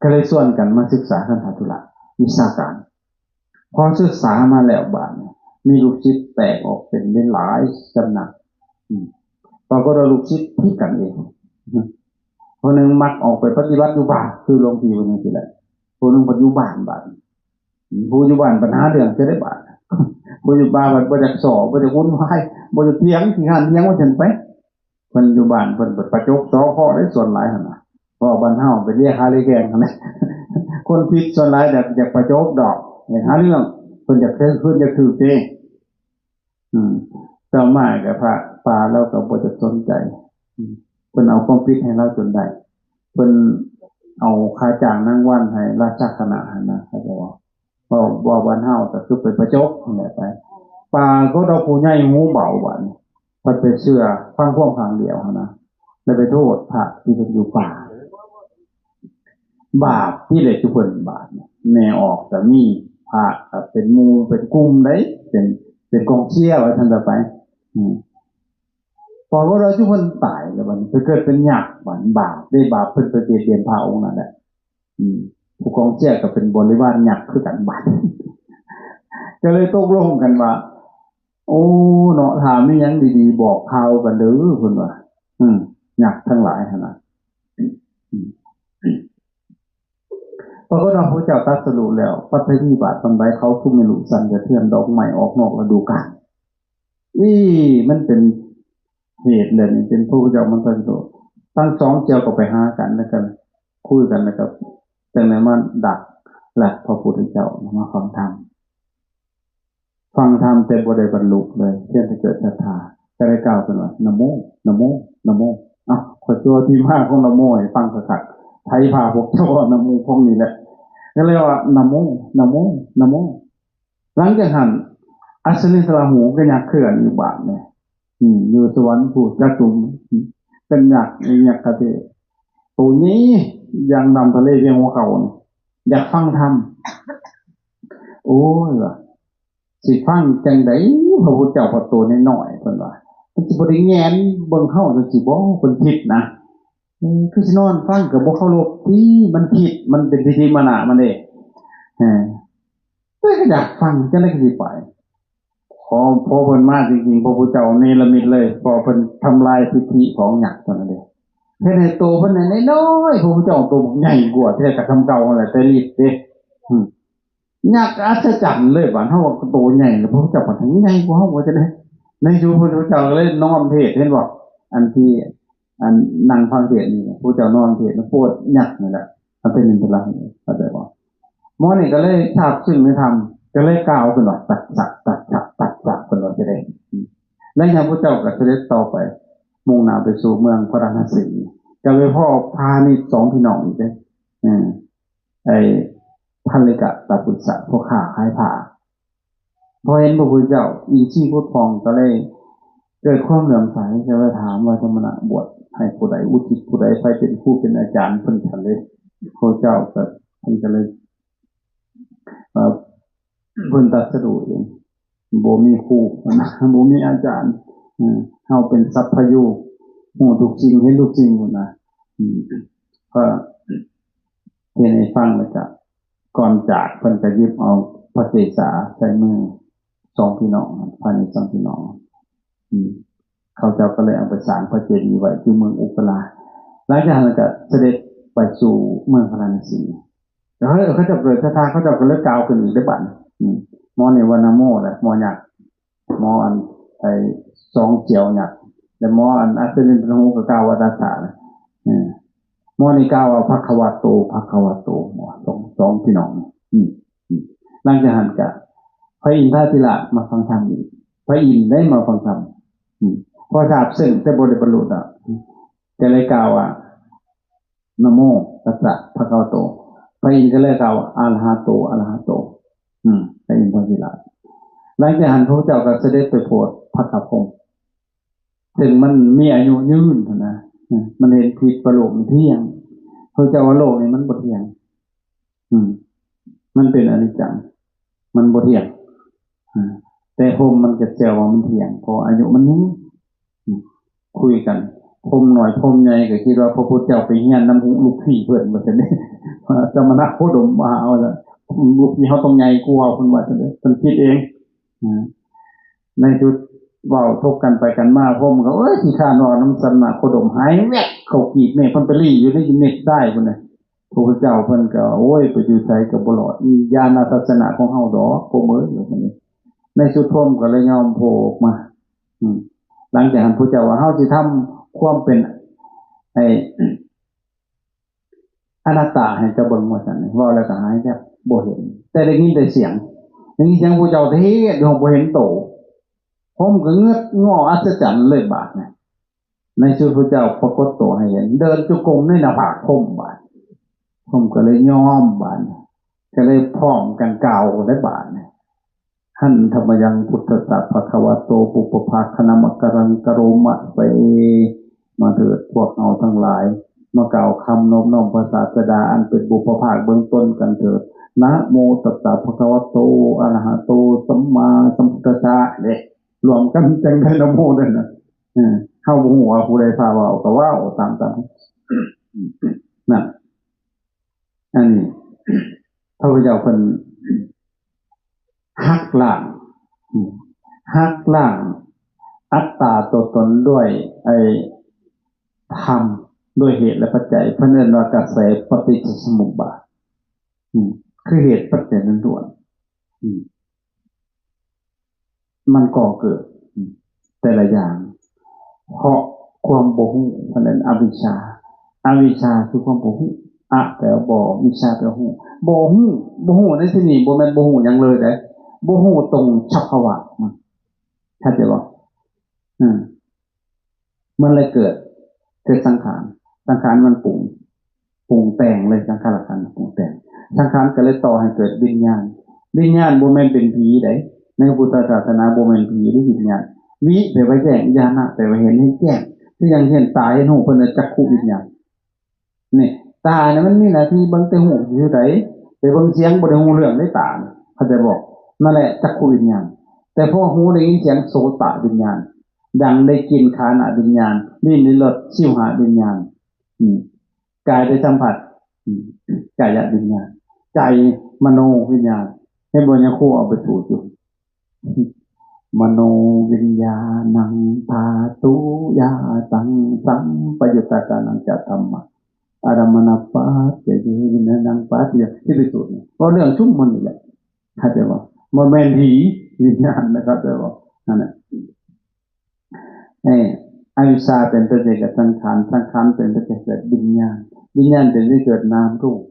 ก็เลยส่วนกันมาศึกษาคันธทุระวิชาการพอศึกษามาแล้วบาดมีลูกศิษย์แตกออกเป็นหลายสำนักปรากฏว่าลูกศิษย์ที่กันเองคนหนึ่งมักออกไปปฏิบัติอยู่บ้านคือหลวงพี่คนนี้สิแหละคนหนึ่งปฏิบัติบ้านผู้อยู่บ้านปัญหาเรื่องจะได้บ้านผู้อยู่บ้านบ่จักสอบบ่จักวุ่นวายบ่จักเถียงที่งานเถียงว่าฉันไปเพิ่นอยู่บ้านเพิ่นเปิดประจกสอข้อได้ส่วนหลายหั่นน่ะเพราะบ้านเฮาไปเรียกหาเรียกแกงหั่นน่ะคนผิดส่วนหลายอยากประจกดอกอยากหาเรื่องเพิ่นอยากเพิ่นอยากถือเองต่อมาก็พระป่าเราก็บ่จะสนใจเพิ่นเอาความผิดให้เราจนได้เพิ่นเอาค่าจ้างนางวันให้ราชคณะหั่นนะเขาจะว่าบ่บ้านเฮาก็คือไปประจกนั่นแหละไปป่าก็ดอกผู้ใหญ่หูเบาบัดเพิ่นไปเชื่อฟังความข้างเดียวหั่นนะแล้วไปโทษพระที่เพิ่นอยู่ป่าบาปที่ได้ทุกคนบาปแม่ออกก็มีพระก็เป็นหมู่เป็นกลุ่มได้เป็นกองเชียร์ว่าซั่นต่อไปพอเราทุกคนตายแล้วมันจะเกิดเป็นยักษ์บาปได้บาปเพิ่นไปเบียดพระองค์นั่นแหละผู้กองเชียร์ก็เป็นบริวารยักษ์คือกันบาปก็เลยตกลงกันว่าโอ้เนาะถามมีหยังดีๆบอกข่าวกันเด้อเพิ่นว่ายักษ์ทั้งหลายหั่นน่ะพระพุทธเจ้าตรัสรู้แล้วปัทวีบาทตำไดเขาคือไม่รู้สั่นจะเทือนดอกไม้ออกนอกฤดูกาลมันเป็นเหตุเลยนี่เป็นพระพุทธเจ้ามันตรัสรู้ทั้งสองเจ้าก็ไปหากันแล้วกันคุยกันแล้วก็จังได๋มาดักหลักพระพุทธเจ้ามาฟังธรรมแต่บ่ได้บรรลุเลยเพียงแต่เกิดศรัทธาก็ได้กล่าวกันว่านะโมนะโมนะโมขอตัวที่มาของนะโมให้ฟังสักไทยพาพวกเจ้านะโมพวกนี้แหละก็เลยว่านะโมนะโมนะโมหลังจากนั้นอัศนิสราหูก็ยักเคลื่อนอยู่บ้านเนี่ยอยู่สวรรค์ผู้จัตุมเป็นยักษ์กระเทตัวนี้ยังนำทะเลเรียงหัวเก่าเนี่ยอยากฟังธรรมโอ้ยว่ะสิฟังจังได๋พระพุทธเจ้าพอตัวน้อยๆเพิ่นว่ามันสิบ่ได้แงนเบิ่งเฮาจังสิบ่เพิ่นผิดนะคือสินอนฟังก็บ่เคารพมันผิดมันเป็นทิฏฐิมานะมันเด้ก็อยากฟังจังได๋ก็สิไปพอเพิ่นมาจริงๆพระพุทธเจ้าเนรมิตเลยพอเพิ่นทำลายทิฏฐิของยักษ์เท่านั้นเด้เฮ็ดให้โตเพิ่นน้อยๆพระพุทธเจ้าโตใหญ่กว่าแต่ก็ทำเก่านั่นแหละแต่รีบเด้ยักษ์อัศจรรย์เลยบาดเฮาก็โตใหญ่แล้วพระพุทธเจ้าว่าใหญ่กว่าเฮาว่าจังได๋ในชูพระพุทธเจ้าเลยน้อมเทศเห็นบ่อันที่นั่งฟังเทศนี่พระเจ้านอนเทศโพดยักษ์นี่แหละมันเป็นพลังเข้าใจบ่หมอนี่ก็เลยทราบซึ่งในธรรมก็เลยกล่าวขึ้นว่าตัดสักคนเราจะได้แล้วพระเจ้าก็เสด็จต่อไปมุ่งหน้าไปสู่เมืองพระราณสีก็เลยพ่อพานี่สองพี่น้องอีกเด้ไอ้พันลิกะตปุสสะพวกข้าขายผ้าพอเห็นพระพุทธเจ้าอินทรีย์พุทธพองก็เลยเกิดความเหลื่อมใสก็เลยถามว่าธรรมะบวชให้ผู้ใดอุทิศผู้ใดไปเป็นผู้เป็นอาจารย์เพิ่นทันเลยพระเจ้าก็ท่านก็เลยเพิ่นตรัสรู้เองบ่มีครูนะบ่มีอาจารย์เฮาเป็นสัพพยุฮู้ทุกสิ่งเห็นทุกสิ่งพุ่นนะก็เฮ็ดให้ฟังแล้วก็ก่อนจากเพิ่นก็หยิบเอาพระเกศาใส่มือสองพี่น้องภายในสองพี่น้องเขาเจ้าก็เลยเอาไปสร้างพระเจดีย์ไว้ที่เมืองอุปราหลังจากนั้นก็เสด็จไปสู่เมืองพาราณสีแล้วเขาจะเกิดศรัทธาเขาจะก็เลยกล่าวขึ้นอีกได้บัดหมอในวานาโมแหละหมอยักษ์หมออันไอ้สองเจียวยักษ์แต่หมออันอัศนินทหูก็กล่าวว่าตาสาหมอนี่กล่าวว่าภควโตหมอสองพี่น้องหลังจากนั้นก็พระอินทร์ธิราชมาฟังธรรมอีกพระอินทร์ได้มาฟังธรรมพอทราบซึ่งแต่บ่ได้บรรลุก็เลยกล่าวว่านะโมตัสสะภะคะวะโตพระอินทร์ก็เลยกล่าวอะระหะโตพระอินทร์ธิราชหลังจากนั้นพระเจ้าก็เสด็จไปโปรดพระกัปพงศ์ถึงมันมีอายุยืนนะมันเห็นผิดประโลกมันเที่ยงพระเจ้าว่าโลกนี้มันบ่เที่ยงมันเป็นอนิจจังมันบ่เที่ยงแต่พรหมมันก็แจ้วว่ามันเที่ยงพออายุมันยืนคุยกัน พรมหน่อยพรมใหญ่ก็คิดว่าพระพุทธเจ้าไปเฮียนน้ำลูกพี่เพิ่นว่าซั่นเด้สมณะโคดมมาเอาล่ะลูกพี่เฮาต้องใหญ่กว่าเพิ่นว่าซั่นเด้เพิ่นคิดเองในจุดเว้าทบกันไปกันมาผมก็ขี้คร้านว่าน้ำสมณะโคดมหายแวกเข้ากีบแม่เพิ่นไปลี่อยู่ในเม็ดได้พุ่นน่ะพระพุทธเจ้าเพิ่นก็ไปอยู่ไสก็บ่รอดญาณทัศนะของเฮาดอกผมว่าซั่นเด้ในสุดผมก็เลยยอมโผล่ออกมาหลังจากนั้นพระเจ้าว่าเฮาสิทำความเป็นไอ้อนัตตาให้เจ้าเบิ่งว่าซั่นเว้าแล้วก็หายแทบบ่เห็นแต่ได้ยินแต่เสียงพระเจ้าเทศน์อยู่บ่เห็นโตผมก็เงือกง้ออัศจรรย์เลยบาดนี่ในสุดพระเจ้าปรากฏตัวให้เห็นเดินจุกมในหน้าผากผมบาดผมก็เลยยอมบาดก็เลยพร้อมกันกล่าวได้บาดนี่หันธรรมยังพุทธะภควโตปุปภาคณมกรังกโรมะไปมาเถิดพวกเราทั้งหลายมากล่าวคำโน้มน้อมพระศาสดาอันเป็นบุพภาคเบื้องต้นกันเถิดนะโมตัสสะภะคะวะโตอะระหะโตสัมมาสัมพุทธัสสะเนี่ยรวมกันจังได้นะโมนั่นน่ะเข้าบ่ฮู้ว่าผู้ใดพาเว้าก็เว้าตามนั่นอันนี้พระพุทธเจ้าเพิ่นหักล้างอัตตาตัวตนด้วยธรรมด้วยเหตุและปัจจัยเพิ่นเรียกว่ากระแสปฏิจจสมุปบาทคือเหตุปัจจัยนั้นล้วนมันก่อเกิดแต่ละอย่างเพราะความบ่ฮู้เพราะนั้นอวิชชาคือความบ่ฮู้อะแปลว่าบ่วิชาแปลว่าฮู้บ่ฮู้ในที่นี้บ่แม่นบ่ฮู้หยังเลยเด้บ่ฮู้ตรงชัพพวะเข้าใจบ่มันเลยเกิดสังขารมันปรุงแต่งเลยสังขารขันธ์ปรุงแต่งสังขารก็เลยต่อให้เกิดวิญญาณบ่แม่นเป็นผีไดในพุทธศาสนาบ่แม่นผีหรือวิญญาณวิแปลว่าแจ้งญาณะแปลว่าเห็นให้แจ้งคืออย่างเช่นตาเห็นหูเพิ่นจักขุวิญญาณนี่ตาเนี่ยมันมีหน้าที่เบิ่งแต่หูซื่อไดไปเบิ่งเสียงบ่ได้ฮู้เรื่องได้ตาเข้าใจบ่นั่นแหละจักขุวิญญาณแต่พอหูได้ยินเสียงโสตวิญญาณดังได้กินคานวิญญาณลิ้นได้รสชิวหวิญญาณกายได้สัมผัสกายวิญญาณใจมโนวิญญาณให้บ่ยังคู่เอาไปสูตรอยู่มโนวิญญาณังธาตุยาตังสัมปยุตตะกานังจะธรรมะอารมณปัสสะวิญญาณังปัสสะที่ไปสูตรเพราะเรื่องชุ่มมันนี่แหละเข้าใจบ่มันแม่นผีวิญญาณนะครับแต่ว่านั่นน่ะอวิชชาเป็นตัวเกิดสังขารเป็นตัวเกิดวิญญาณเป็นตัวเกิดนามรูป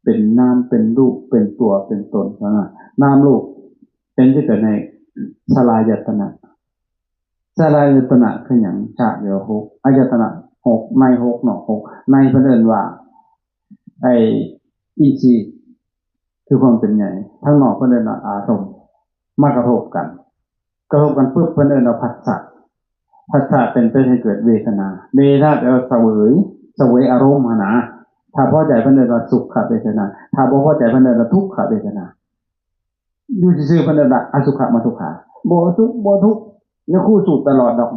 เป็นนามเป็นรูปเป็นตัวเป็นตนนะนามรูปเป็นที่เกิดในสลายตนะคืออย่างชาเดียวหกอายตนะหกในหกนอกหกในเพิ่นเอิ้นว่าอินทรีย์คือความเป็นใหญ่ทั้งนอกเพิ่นเอิ้นว่าอารมณ์มากระทบกันปุ๊บเพิ่นเอิ้นว่าผัสสะเป็นตัวให้เกิดเวทนาแปลว่าเสวยอารมณ์นะถ้าพอใจเพิ่นเอิ้นว่าสุขเวทนาถ้าบ่พอใจเพิ่นเอิ้นว่าทุกขเวทนาอยู่ซื่อๆเพิ่นเอิ้นว่าอสุขมาทุกขาบ่สุขบ่ทุกข์อย่าคู่สูตรตลอดดอก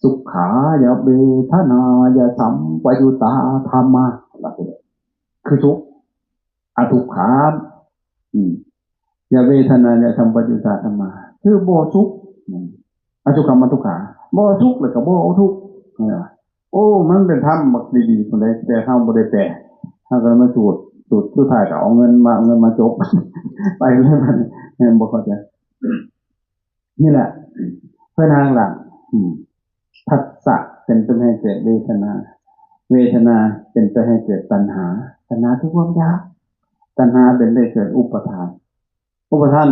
สุขายะเวทนายะสัมปยุตตาธรรมะคือทุกข์อทุกขายะเวทนายะสัมปยุตตาธรรมะคือบ่ทุกข์อสุขมาทุกขาบ่ทุกข์แล้วก็บ่ทุกข์โอ้มันเป็นธรรมบักดีๆพุ่นได้แต่เฮาบ่ได้แปลเฮาก็มาสูตรสุดท้ายก็เอาเงินมาจบไปเลยมันบ่เข้าใจนี่แหละเพื่อนางหลังผัสสะเป็นต้นให้เกิดเวทนาเป็นต้นให้เกิดตัณหาทุกความอยากตัณหาเป็นได้เกิดอุปทาน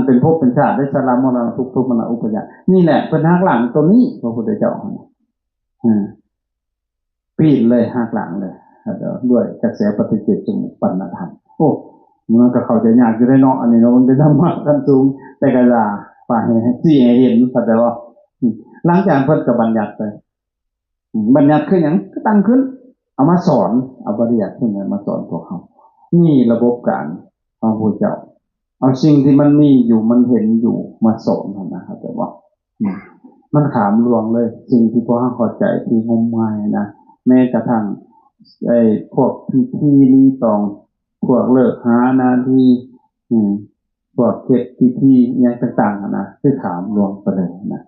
เป็นภพเป็นชาติได้สลามมรณะทุกข์มรณะอุปยานี่แหละเป็นหักหลังตัวนี้พระพุทธเจ้าปีนเลยหักหลังเลยด้วยกระแสปฏิจจสมุปปนธรรมโอ้มันก็เข้าใจยากอยู่ได้เนาะอันนี้เนาะมันเป็นธรรมะขั้นสูงแต่ก็อย่าฝ่ายที่เห็นเข้าใจว่าหลังจากเพิ่นก็บัญญัติไปบัญญัติคือหยังก็ตั้งขึ้นเอามาสอนเอาปริยัติขึ้นมาสอนพวกเขานี่ระบบการของพระเจ้าเอาสิ่งที่มันมีอยู่มันเห็นอยู่มาสอนนะครับแต่ว่า มันขามลวงเลยสิ่งที่พวกเราเข้าใจที่งมงายนะแม้กระทั่งไอ้พวกพิธีรีตองพวกเลิกหานาทีอืมพวกเก็บพิธีอหย่างต่างๆนะคือขามลวงไปเลยนะ